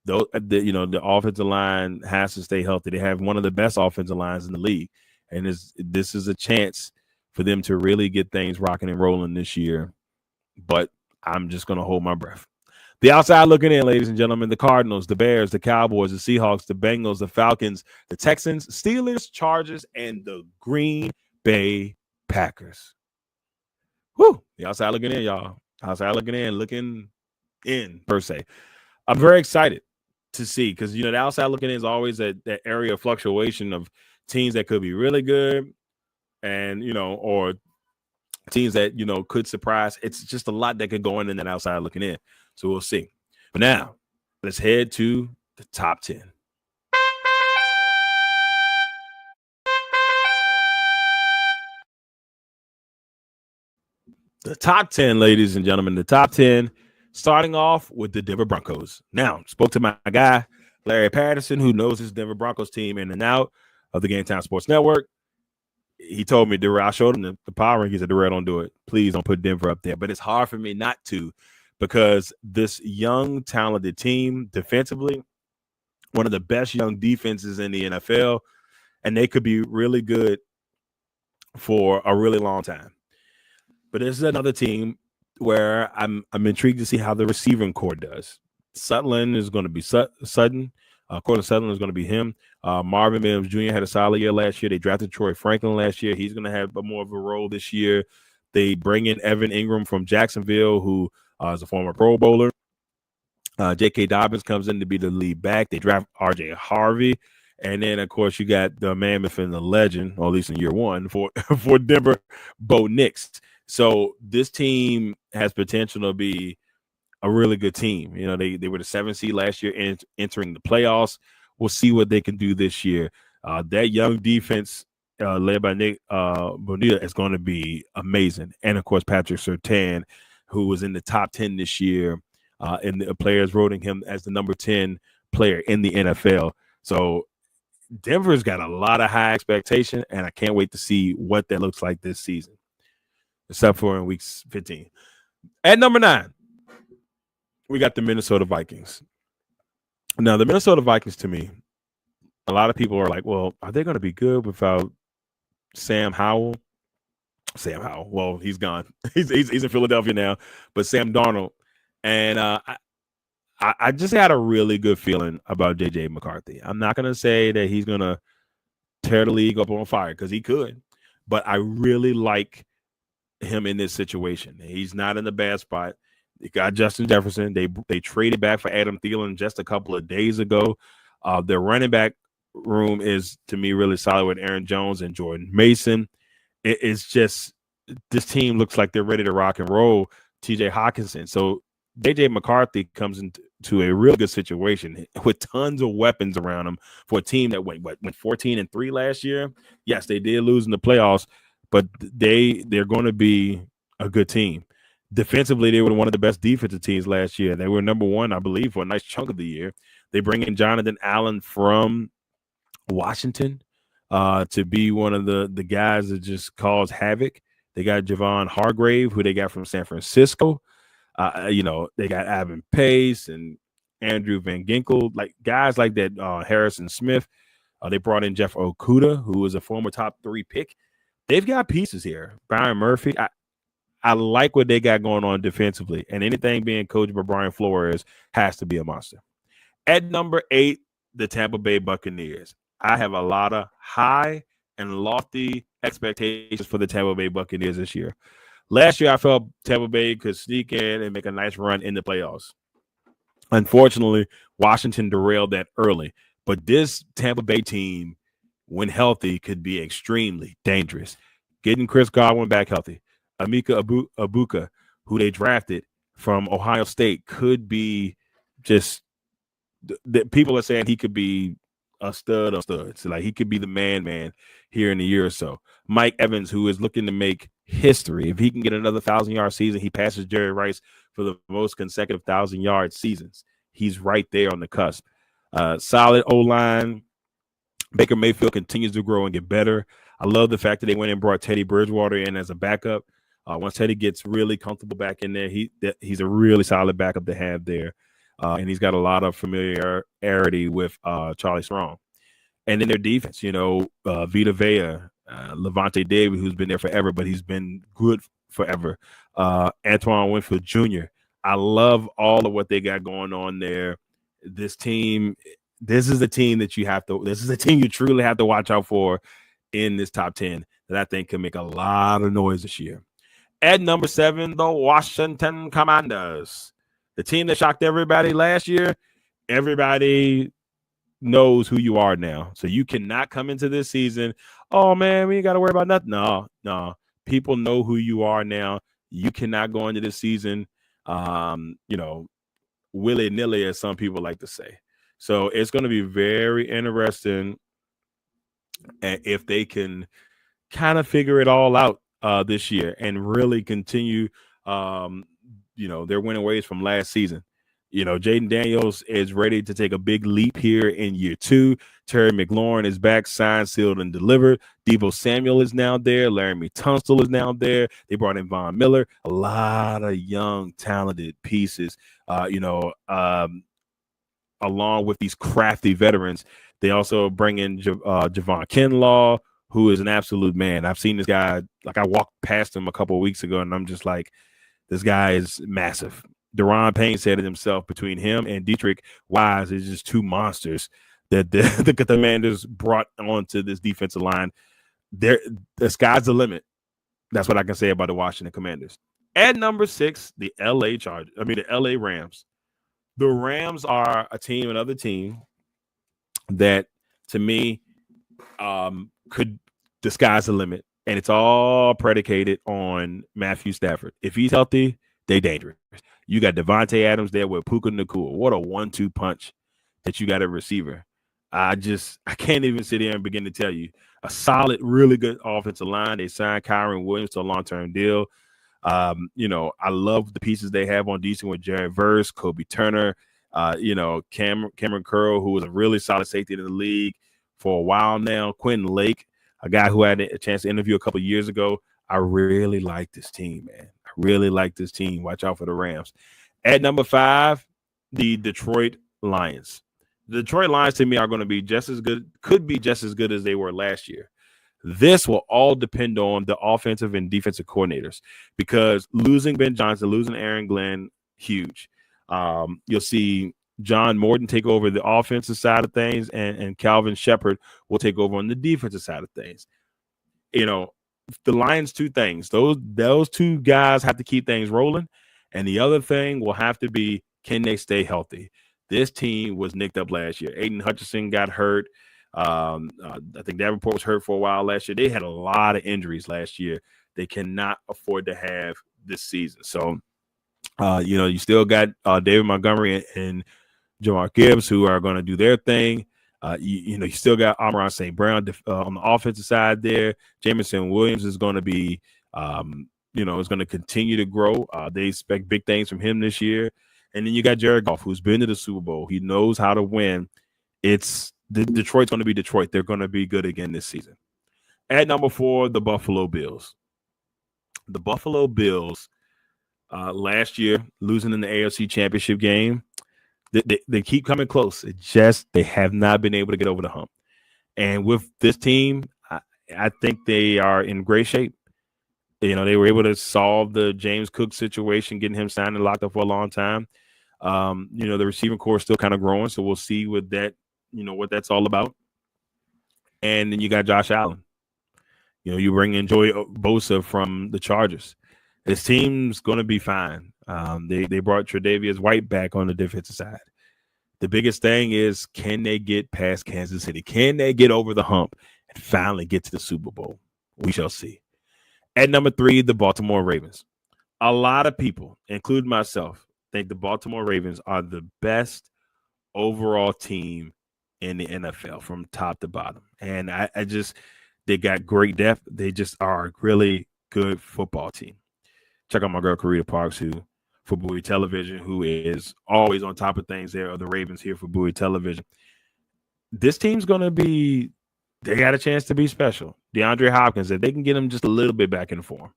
The offensive line has to stay healthy. They have one of the best offensive lines in the league. And this is a chance for them to really get things rocking and rolling this year. But I'm just going to hold my breath. The outside looking in, ladies and gentlemen, the Cardinals, the Bears, the Cowboys, the Seahawks, the Bengals, the Falcons, the Texans, Steelers, Chargers, and the Green Bay Packers. Whew. The outside looking in, y'all. Outside looking in, per se. I'm very excited to see because, the outside looking in is always that area of fluctuation of teams that could be really good and, or teams that, could surprise. It's just a lot that could go in that outside looking in. So we'll see. But now, let's head to the top 10. The top 10, ladies and gentlemen, the top 10, starting off with the Denver Broncos. Now, spoke to my guy, Larry Patterson, who knows his Denver Broncos team in and out of the Game Time Sports Network. He told me, Darrell, I showed him the power rankings. He said, Darrell, don't do it. Please don't put Denver up there. But it's hard for me not to because this young, talented team defensively, one of the best young defenses in the NFL, and they could be really good for a really long time. But this is another team where I'm intrigued to see how the receiving core does. Sutton is going to be Sutton. Cortland Sutton is going to be him. Marvin Mims Jr. had a solid year last year. They drafted Troy Franklin last year. He's going to have more of a role this year. They bring in Evan Ingram from Jacksonville, who is a former Pro Bowler. J.K. Dobbins comes in to be the lead back. They draft R.J. Harvey. And then, of course, you got the mammoth and the legend, or at least in year one, for Denver, Bo Nix. So this team has potential to be a really good team. They were the 7th seed last year entering the playoffs. We'll see what they can do this year. That young defense led by Nick Bonita is going to be amazing. And, of course, Patrick Surtain, who was in the top 10 this year, and the players voting him as the number 10 player in the NFL. So Denver's got a lot of high expectation, and I can't wait to see what that looks like this season, except for in week 15. At number 9, we got the Minnesota Vikings. Now, the Minnesota Vikings, to me, a lot of people are like, well, are they going to be good without Sam Howell? Sam Howell. Well, he's gone. He's in Philadelphia now. But Sam Darnold. And I just had a really good feeling about J.J. McCarthy. I'm not going to say that he's going to tear the league up on fire because he could. But I really like him in this situation. He's not in a bad spot. They got Justin Jefferson. They traded back for Adam Thielen just a couple of days ago. Their running back room is, to me, really solid with Aaron Jones and Jordan Mason. It's just this team looks like they're ready to rock and roll. T.J. Hawkinson. So J.J. McCarthy comes into a real good situation with tons of weapons around him for a team that went 14-3 last year. Yes, they did lose in the playoffs, but they're going to be a good team. Defensively, they were one of the best defensive teams last year. They were number 1, I believe, for a nice chunk of the year. They bring in Jonathan Allen from Washington to be one of the guys that just cause havoc. They got Javon Hargrave, who they got from San Francisco. They got Evan Pace and Andrew Van Ginkel, like guys like that, Harrison Smith. They brought in Jeff Okuda, who was a former top 3 pick. They've got pieces here. Byron Murphy. I like what they got going on defensively, and anything being coached by Brian Flores has to be a monster. At number 8, the Tampa Bay Buccaneers. I have a lot of high and lofty expectations for the Tampa Bay Buccaneers this year. Last year, I felt Tampa Bay could sneak in and make a nice run in the playoffs. Unfortunately, Washington derailed that early. But this Tampa Bay team, when healthy, could be extremely dangerous. Getting Chris Godwin back healthy. Emeka Egbuka, who they drafted from Ohio State could be just that people are saying he could be a stud of studs. So like he could be the man here in a year or so. Mike Evans, who is looking to make history. If he can get another 1,000-yard season, he passes Jerry Rice for the most consecutive 1,000-yard seasons. He's right there on the cusp. Solid O-line. Baker Mayfield continues to grow and get better. I love the fact that they went and brought Teddy Bridgewater in as a backup. Once Teddy gets really comfortable back in there, he's a really solid backup to have there. And he's got a lot of familiarity with Charlie Strong. And then their defense, Vita Vea, Levante David, who's been there forever, but he's been good forever. Antoine Winfield Jr. I love all of what they got going on there. This is the team you truly have to watch out for in this top 10 that I think can make a lot of noise this year. At number 7, the Washington Commanders. The team that shocked everybody last year, everybody knows who you are now. So you cannot come into this season, oh, man, we ain't got to worry about nothing. No. People know who you are now. You cannot go into this season, willy-nilly, as some people like to say. So it's going to be very interesting if they can kind of figure it all out this year and really continue their winning ways from last season. Jaden Daniels is ready to take a big leap here in year 2. Terry McLaurin is back, signed, sealed, and delivered. Deebo Samuel is now there. Laramie Tunstall is now there. They brought in Von Miller. A lot of young, talented pieces, along with these crafty veterans. They also bring in Javon Kinlaw, who is an absolute man. I've seen this guy. Like, I walked past him a couple of weeks ago, and I'm just like, this guy is massive. Deron Payne said it himself. Between him and Dietrich Wise is just two monsters that the Commanders brought onto this defensive line. The sky's the limit. That's what I can say about the Washington Commanders. At number 6, the LA Rams. The Rams are another team that, to me, could the sky's the limit. And it's all predicated on Matthew Stafford. If he's healthy, they dangerous. You got Devontae Adams there with Puka Nacua. What a 1-2 punch that you got a receiver. I can't even sit here and begin to tell you. A solid, really good offensive line. They signed Kyron Williams to a long-term deal. I love the pieces they have on defense with Jared Verse, Kobe Turner, Cameron Curl, who was a really solid safety in the league for a while now. Quentin Lake, a guy who I had a chance to interview a couple of years ago. I really like this team, man. I really like this team. Watch out for the Rams. At number 5, the Detroit Lions. The Detroit Lions, to me, are going to be just as good, could be just as good as they were last year. This will all depend on the offensive and defensive coordinators, because losing Ben Johnson, losing Aaron Glenn, huge. You'll see John Morton take over the offensive side of things, and Calvin Shepard will take over on the defensive side of things. The Lions, two things. Those two guys have to keep things rolling, and the other thing will have to be, can they stay healthy? This team was nicked up last year. Aiden Hutchinson got hurt. I think Davenport was hurt for a while last year. They had a lot of injuries last year. They cannot afford to have this season. So, you still got David Montgomery and Jamar Gibbs, who are going to do their thing. You still got Amon St. Brown on the offensive side there. Jameson Williams is going to be, is going to continue to grow. They expect big things from him this year. And then you got Jared Goff, who's been to the Super Bowl. He knows how to win. Detroit's going to be Detroit. They're going to be good again this season. At number 4, the Buffalo Bills. The Buffalo Bills, last year, losing in the AFC Championship game. They keep coming close. They have not been able to get over the hump. And with this team, I think they are in great shape. They were able to solve the James Cook situation, getting him signed and locked up for a long time. The receiving core is still kind of growing, so we'll see what that's all about. And then you got Josh Allen. You bring in Joey Bosa from the Chargers. This team's going to be fine. They brought Tre'Davious White back on the defensive side. The biggest thing is, can they get past Kansas City? Can they get over the hump and finally get to the Super Bowl? We shall see. At number 3, the Baltimore Ravens. a lot of people, including myself, think the Baltimore Ravens are the best overall team in the NFL from top to bottom. And I just, they got great depth. They just are a really good football team. Check out my girl, Karita Parks, who for Bowie Television, who is always on top of things there, are the Ravens here for Bowie Television. This team's going to be, they got a chance to be special. DeAndre Hopkins, if they can get him just a little bit back in form.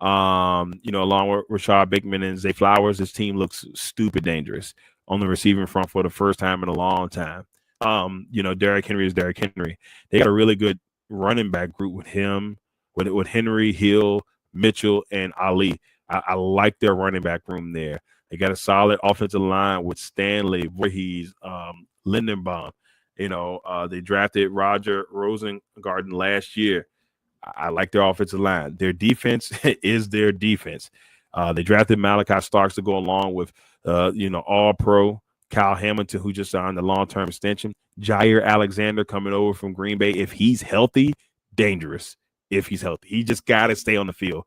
Along with Rashad Bateman and Zay Flowers, this team looks stupid dangerous on the receiving front for the first time in a long time. Derrick Henry is Derrick Henry. They got a really good running back group with him, with Henry, Hill, Mitchell, and Ali. I like their running back room there. They got a solid offensive line with Stanley, Voorhees, Lindenbaum. They drafted Roger Rosengarten last year. I like their offensive line. Their defense is their defense. They drafted Malachi Starks to go along with, All-Pro Kyle Hamilton, who just signed a long-term extension. Jair Alexander coming over from Green Bay. If he's healthy, dangerous. If he's healthy, he just got to stay on the field.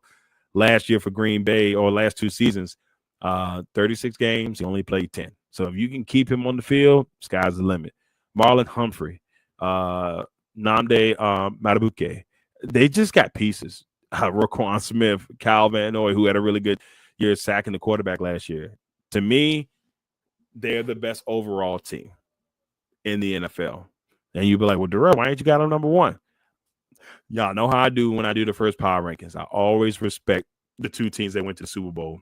Last year for Green Bay, or last 2 seasons, 36 games, he only played 10. So if you can keep him on the field, sky's the limit. Marlon Humphrey, Nnamdi Madubuike. They just got pieces. Roquan Smith, Kyle Van Noy, who had a really good year sacking the quarterback last year. To me, they're the best overall team in the NFL. And you'd be like, well, Darrell, why ain't you got them number one? Y'all know how I do when I do the first power rankings. I always respect the 2 teams that went to the Super Bowl.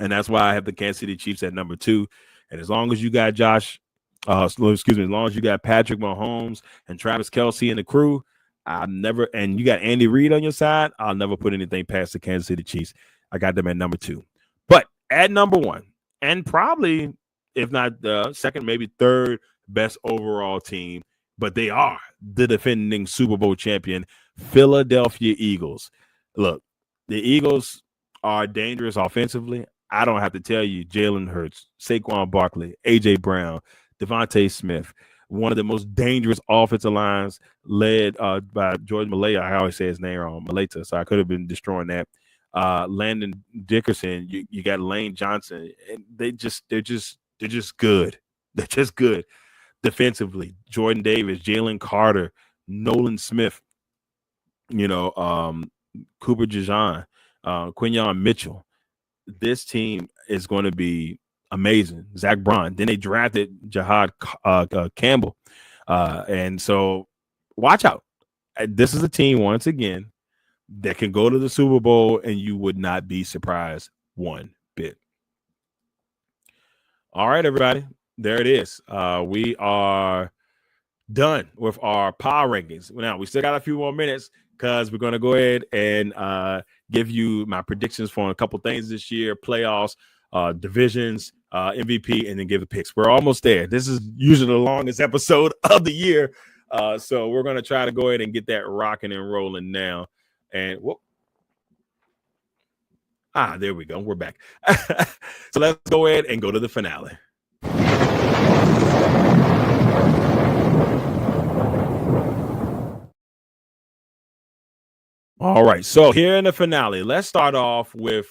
And that's why I have the Kansas City Chiefs at number 2. And as long as you got as long as you got Patrick Mahomes and Travis Kelce and the crew, and you got Andy Reid on your side, I'll never put anything past the Kansas City Chiefs. I got them at number 2. But at number 1, and probably, if not the second, maybe third best overall team, but they are the defending Super Bowl champion, Philadelphia Eagles. Look, the Eagles are dangerous offensively. I don't have to tell you, Jalen Hurts, Saquon Barkley, A.J. Brown, Devontae Smith, one of the most dangerous offensive lines led by George Malaya. I always say his name wrong, Maleta, so I could have been destroying that. Landon Dickerson, you got Lane Johnson, and they're just good. They're just good defensively. Jordan Davis, Jalen Carter, Nolan Smith, Cooper Jajan, Quinyon Mitchell. This team is going to be amazing. Zach Braun. Then they drafted Jahad Campbell. And so watch out. This is a team, once again, that can go to the Super Bowl and you would not be surprised one bit. All right, everybody. There it is. We are done with our power rankings. Now, we still got a few more minutes because we're going to go ahead and give you my predictions for a couple things this year, playoffs, divisions, MVP, and then give the picks. We're almost there. This is usually the longest episode of the year. So we're going to try to go ahead and get that rocking and rolling now. And there we go. We're back. So let's go ahead and go to the finale. All right. So here in the finale, let's start off with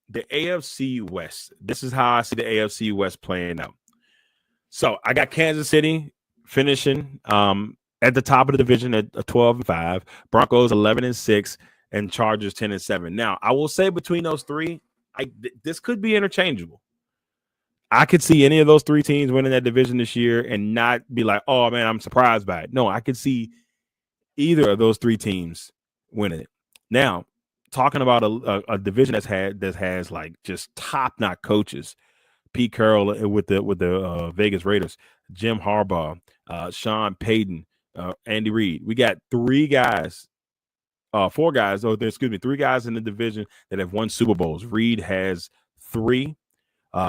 the AFC West. This is how I see the AFC West playing out. So I got Kansas City finishing at the top of the division at 12-5, Broncos 11-6, and Chargers 10-7. Now, I will say between those three, this could be interchangeable. I could see any of those 3 teams winning that division this year and not be like, oh, man, I'm surprised by it. No, I could see either of those 3 teams winning it. Now, talking about a division that has like just top-notch coaches, Pete Carroll with the Vegas Raiders, Jim Harbaugh, Sean Payton, Andy Reid. We got 3 guys in the division that have won Super Bowls. Reid has 3.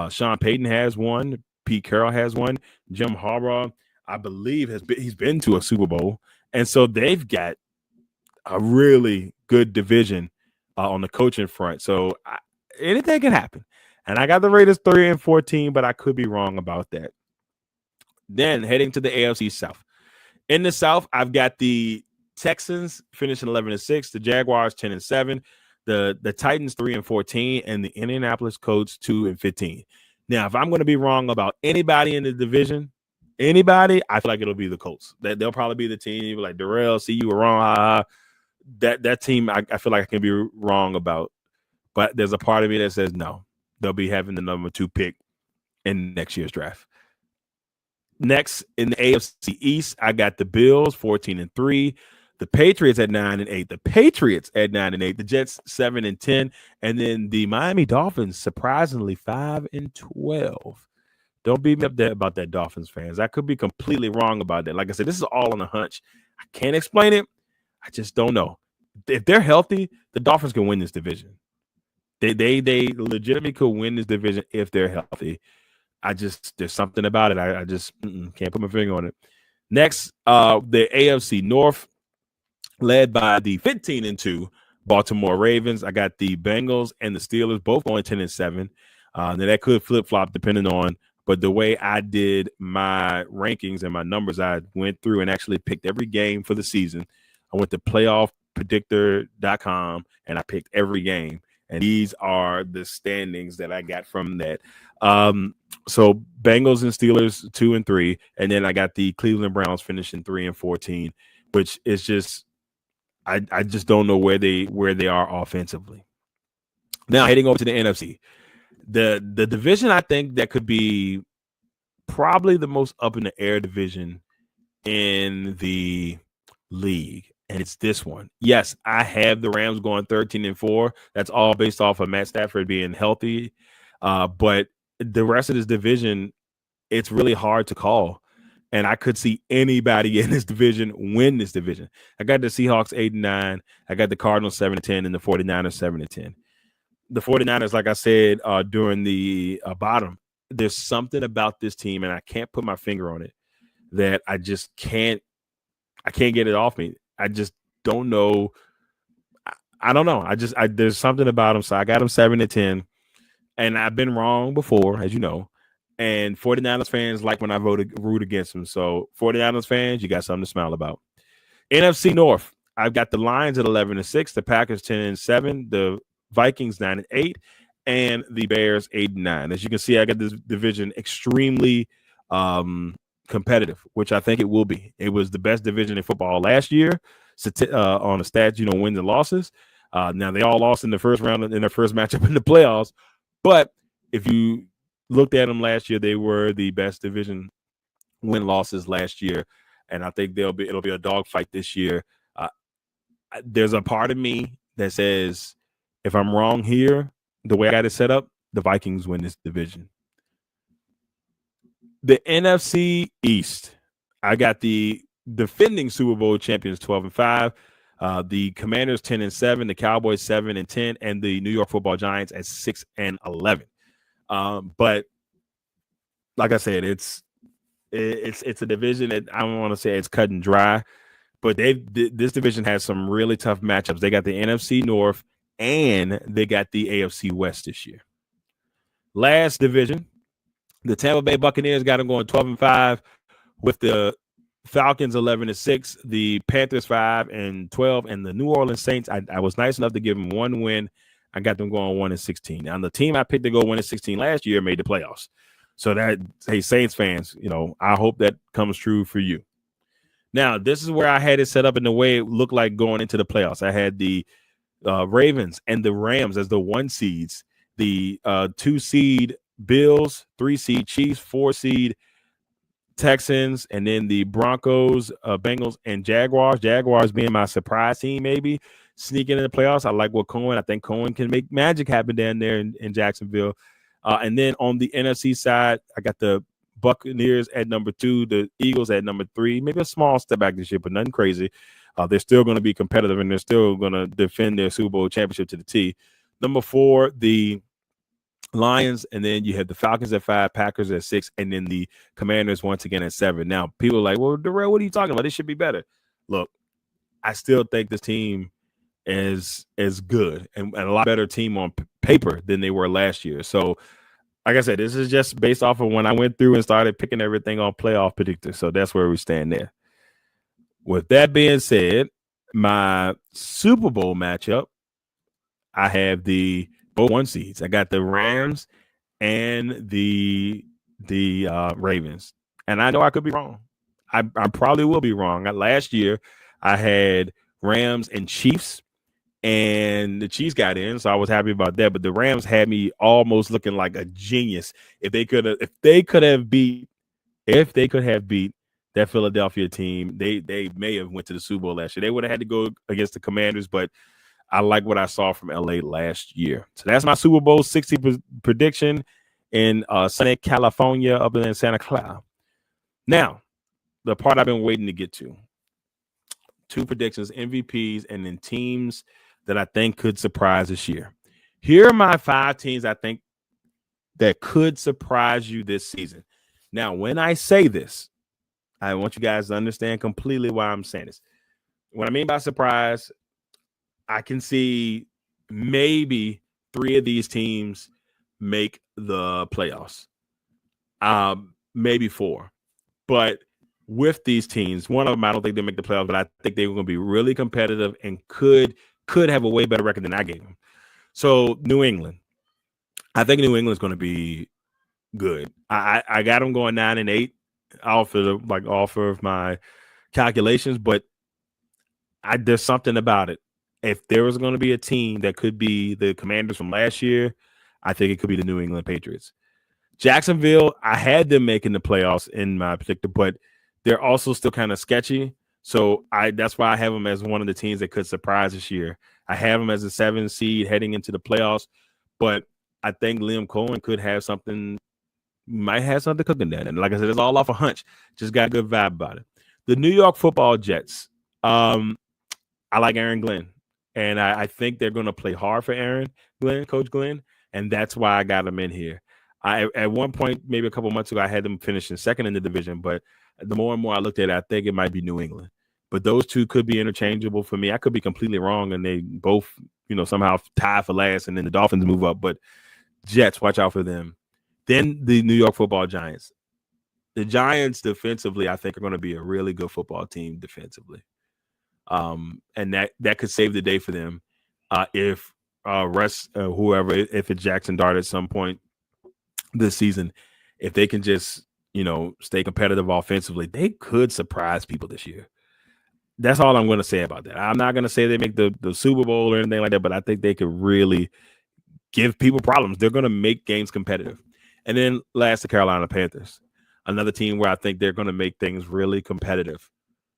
Sean Payton has 1. Pete Carroll has 1. Jim Harbaugh, I believe, he's been to a Super Bowl. And so they've got a really good division on the coaching front. So anything can happen. And I got the Raiders 3-14, but I could be wrong about that. Then heading to the AFC South. In the South, I've got the Texans finishing 11-6, the Jaguars 10-7, The Titans 3-14, and the Indianapolis Colts 2-15. Now, if I'm going to be wrong about anybody in the division, I feel like it'll be the Colts. That they'll probably be the team. Like, Darrell, see, you were wrong. That team, I feel like I can be wrong about. But there's a part of me that says no. They'll be having the number 2 pick in next year's draft. Next, in the AFC East, I got the Bills 14-3. The Patriots at 9-8. The Jets 7-10, and then the Miami Dolphins surprisingly 5-12. Don't beat me up there about that, Dolphins fans. I could be completely wrong about that. Like I said, this is all on a hunch. I can't explain it. I just don't know. If they're healthy, the Dolphins can win this division. They legitimately could win this division if they're healthy. There's something about it. I just can't put my finger on it. Next, the AFC North, led by the 15-2 Baltimore Ravens. I got the Bengals and the Steelers both going 10-7. Now that could flip-flop depending on, but the way I did my rankings and my numbers, I went through and actually picked every game for the season. I went to playoffpredictor.com and I picked every game. And these are the standings that I got from that. So Bengals and Steelers 2-3, and then I got the Cleveland Browns finishing 3-14, which is just I just don't know where they are offensively. Now heading over to the NFC, the division I think that could be probably the most up in the air division in the league. And it's this one. Yes, I have the Rams going 13-4. That's all based off of Matt Stafford being healthy. But the rest of this division, it's really hard to call. And I could see anybody in this division win this division. I got the Seahawks 8-9. I got the Cardinals 7-10 and the 49ers 7-10. The 49ers, like I said, during the bottom, there's something about this team, and I can't put my finger on it, that I just can't get it off me. I just don't know. I don't know. There's something about them. So I got them 7-10, and I've been wrong before, as you know. And 49ers fans like when I root against them. So 49ers fans, you got something to smile about. NFC North, I've got the Lions at 11-6, the Packers 10-7, the Vikings 9-8, and the Bears 8-9. As you can see, I got this division extremely competitive, which I think it will be. It was the best division in football last year on the stats, wins and losses. Now they all lost in the first round in their first matchup in the playoffs, but if you looked at them last year, they were the best division win losses last year, and I think it'll be a dogfight this year. There's a part of me that says if I'm wrong here, the way I got it set up, the Vikings win this division. The NFC East, I got the defending Super Bowl champions 12-5, the Commanders 10-7, the Cowboys 7-10, and the New York Football Giants at 6-11. But like I said, it's a division that I don't want to say it's cut and dry, but this division has some really tough matchups. They got the NFC North and they got the AFC West this year. Last division, the Tampa Bay Buccaneers got them going 12-5 with the Falcons 11-6, the Panthers 5-12, and the New Orleans Saints. I was nice enough to give them one win. I got them going 1-16. Now, the team I picked to go 1-16 last year made the playoffs. So hey, Saints fans, I hope that comes true for you. Now, this is where I had it set up in the way it looked like going into the playoffs. I had the Ravens and the Rams as the 1 seeds, the 2 seed Bills, 3 seed Chiefs, 4 seed Texans, and then the Broncos, Bengals, and Jaguars. Jaguars being my surprise team, maybe sneaking in the playoffs. I like what Cohen. I think Cohen can make magic happen down there in Jacksonville. And then on the NFC side, I got the Buccaneers at number 2, the Eagles at number 3. Maybe a small step back this year, but nothing crazy. They're still going to be competitive, and they're still going to defend their Super Bowl championship to the T. Number 4, the Lions, and then you have the Falcons at 5, Packers at 6, and then the Commanders once again at 7. Now, people are like, well, Darrell, what are you talking about? This should be better. Look, I still think this team is good and a lot better team on paper than they were last year. So, like I said, this is just based off of when I went through and started picking everything on playoff predictors. So that's where we stand there. With that being said, my Super Bowl matchup, I have the both 1 seeds. I got the Rams and the Ravens. And I know I could be wrong. I probably will be wrong. Last year, I had Rams and Chiefs, and the Chiefs got in, so I was happy about that. But the Rams had me almost looking like a genius if they could have beat that Philadelphia team. They may have went to the Super Bowl last year. They would have had to go against the Commanders, but I like what I saw from LA last year. So that's my Super Bowl 60 prediction in sunny California up in Santa Clara. Now, the part I've been waiting to get to. 2 predictions, MVPs, and then teams that I think could surprise this year. Here are my 5 teams I think that could surprise you this season. Now, when I say this, I want you guys to understand completely why I'm saying this. What I mean by surprise, I can see maybe 3 of these teams make the playoffs. Maybe 4. But with these teams, one of them, I don't think they make the playoffs, but I think they're going to be really competitive and could have a way better record than I gave them. So New England, I think New England's going to be good. I got them going 9-8 off of my calculations, but there's something about it. If there was going to be a team that could be the Commanders from last year, I think it could be the New England Patriots. Jacksonville, I had them making the playoffs in my predictor, but they're also still kind of sketchy. So that's why I have them as one of the teams that could surprise this year. I have them as a 7 seed heading into the playoffs, but I think Liam Cohen might have something cooking there. And like I said, it's all off a hunch. Just got a good vibe about it. The New York Football Jets. I like Aaron Glenn, and I think they're going to play hard for Coach Glenn, and that's why I got him in here. At one point, maybe a couple months ago, I had them finishing second in the division, but the more and more I looked at it, I think it might be New England. But those 2 could be interchangeable for me. I could be completely wrong, and they both, somehow tie for last, and then the Dolphins move up. But Jets, watch out for them. Then the New York Football Giants. The Giants defensively, I think, are going to be a really good football team defensively. And that could save the day for them if Russ, whoever, if it's Jackson Dart at some point this season, if they can just stay competitive offensively, they could surprise people this year. That's all I'm going to say about that. I'm not going to say they make the Super Bowl or anything like that, but I think they could really give people problems. They're going to make games competitive. And then last, the Carolina Panthers, another team where I think they're going to make things really competitive.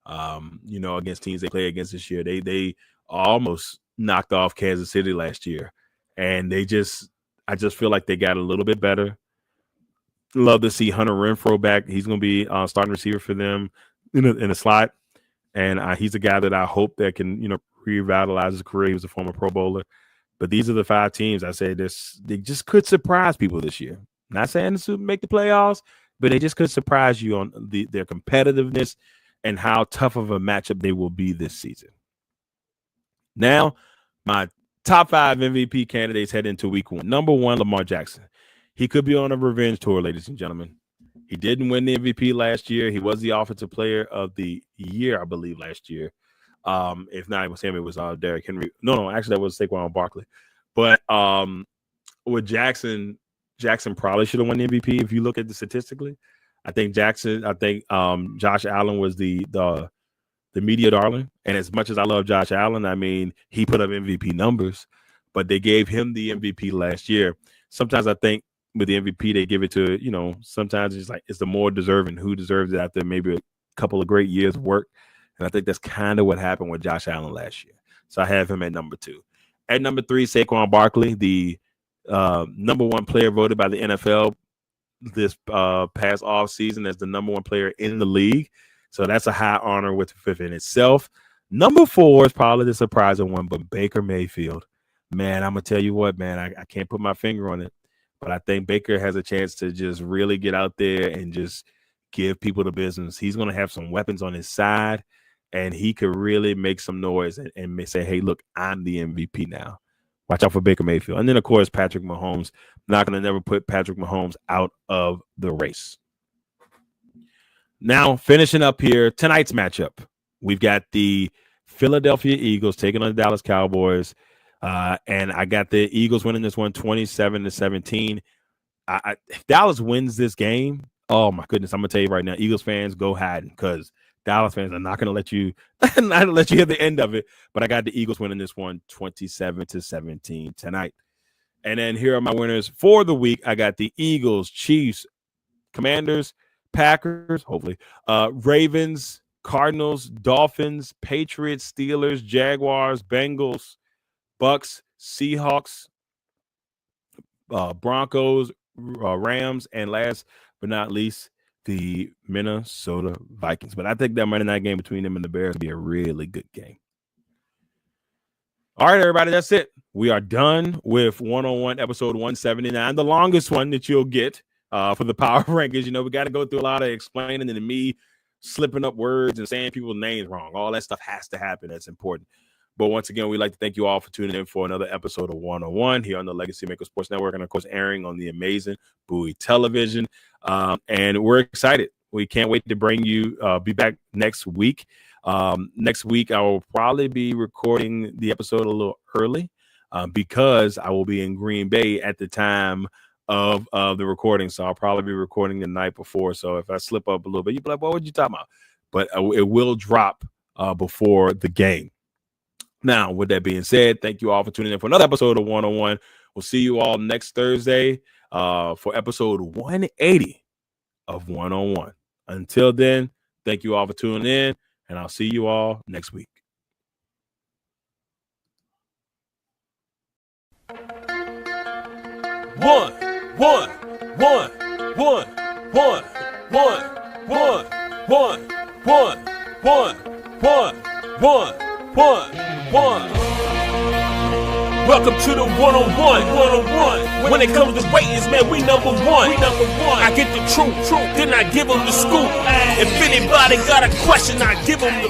Against teams they play against this year. They almost knocked off Kansas City last year, and I just feel like they got a little bit better. Love to see Hunter Renfrow back. He's going to be starting receiver for them in a slot, and he's a guy that I hope that can revitalize his career. He was a former Pro Bowler, but these are the 5 teams I say they just could surprise people this year. Not saying to make the playoffs, but they just could surprise you on their competitiveness and how tough of a matchup they will be this season. Now, my top 5 MVP candidates head into week 1. Number 1, Lamar Jackson. He could be on a revenge tour, ladies and gentlemen. He didn't win the MVP last year. He was the offensive player of the year, I believe, last year. If not, it was him. It was Derrick Henry. No, actually, that was Saquon Barkley. But with Jackson probably should have won the MVP if you look at the statistically. I think Josh Allen was the media darling. And as much as I love Josh Allen, I mean, he put up MVP numbers, but they gave him the MVP last year. Sometimes I think with the MVP, they give it to, sometimes it's the more deserving who deserves it after maybe a couple of great years of work. And I think that's kind of what happened with Josh Allen last year. So I have him at number 2. At number 3, Saquon Barkley, the number 1 player voted by the NFL this past off season as the number 1 player in the league. So that's a high honor within itself. Number 4 is probably the surprising one, but Baker Mayfield. Man, I'm going to tell you what, man, I can't put my finger on it, but I think Baker has a chance to just really get out there and just give people the business. He's going to have some weapons on his side, and he could really make some noise and say, hey, look, I'm the MVP now. Watch out for Baker Mayfield. And then, of course, Patrick Mahomes. Not going to never put Patrick Mahomes out of the race. Now, finishing up here, tonight's matchup. We've got the Philadelphia Eagles taking on the Dallas Cowboys. And I got the Eagles winning this one 27-17. If Dallas wins this game, oh my goodness, I'm gonna tell you right now, Eagles fans, go hiding, because Dallas fans are not gonna let you hear the end of it. But I got the Eagles winning this one 27-17 tonight. And then here are my winners for the week. I got the Eagles, Chiefs, Commanders, Packers, hopefully, Ravens, Cardinals, Dolphins, Patriots, Steelers, Jaguars, Bengals, Bucks, Seahawks, Broncos, Rams, and last but not least, the Minnesota Vikings. But I think that Monday night game between them and the Bears will be a really good game. All right, everybody, that's it. We are done with 101 episode 179, the longest one that you'll get for the Power Rankings. You know, we got to go through a lot of explaining and me slipping up words and saying people's names wrong. All that stuff has to happen. That's important. But once again, we'd like to thank you all for tuning in for another episode of 101 here on the Legacy Maker Sports Network, and of course, airing on the amazing Bowie Television. And we're excited. We can't wait to bring you, be back next week. Next week, I will probably be recording the episode a little early because I will be in Green Bay at the time of the recording. So I'll probably be recording the night before. So if I slip up a little bit, you'll be like, what were you talking about? But it will drop before the game. Now, with that being said, thank you all for tuning in for another episode of 101. We'll see you all next Thursday for episode 180 of 101. Until then, thank you all for tuning in, and I'll see you all next week. One. Welcome to the 101. When it comes to ratings, man, we number one. I get the truth, then I give them the scoop. If anybody got a question, I give them the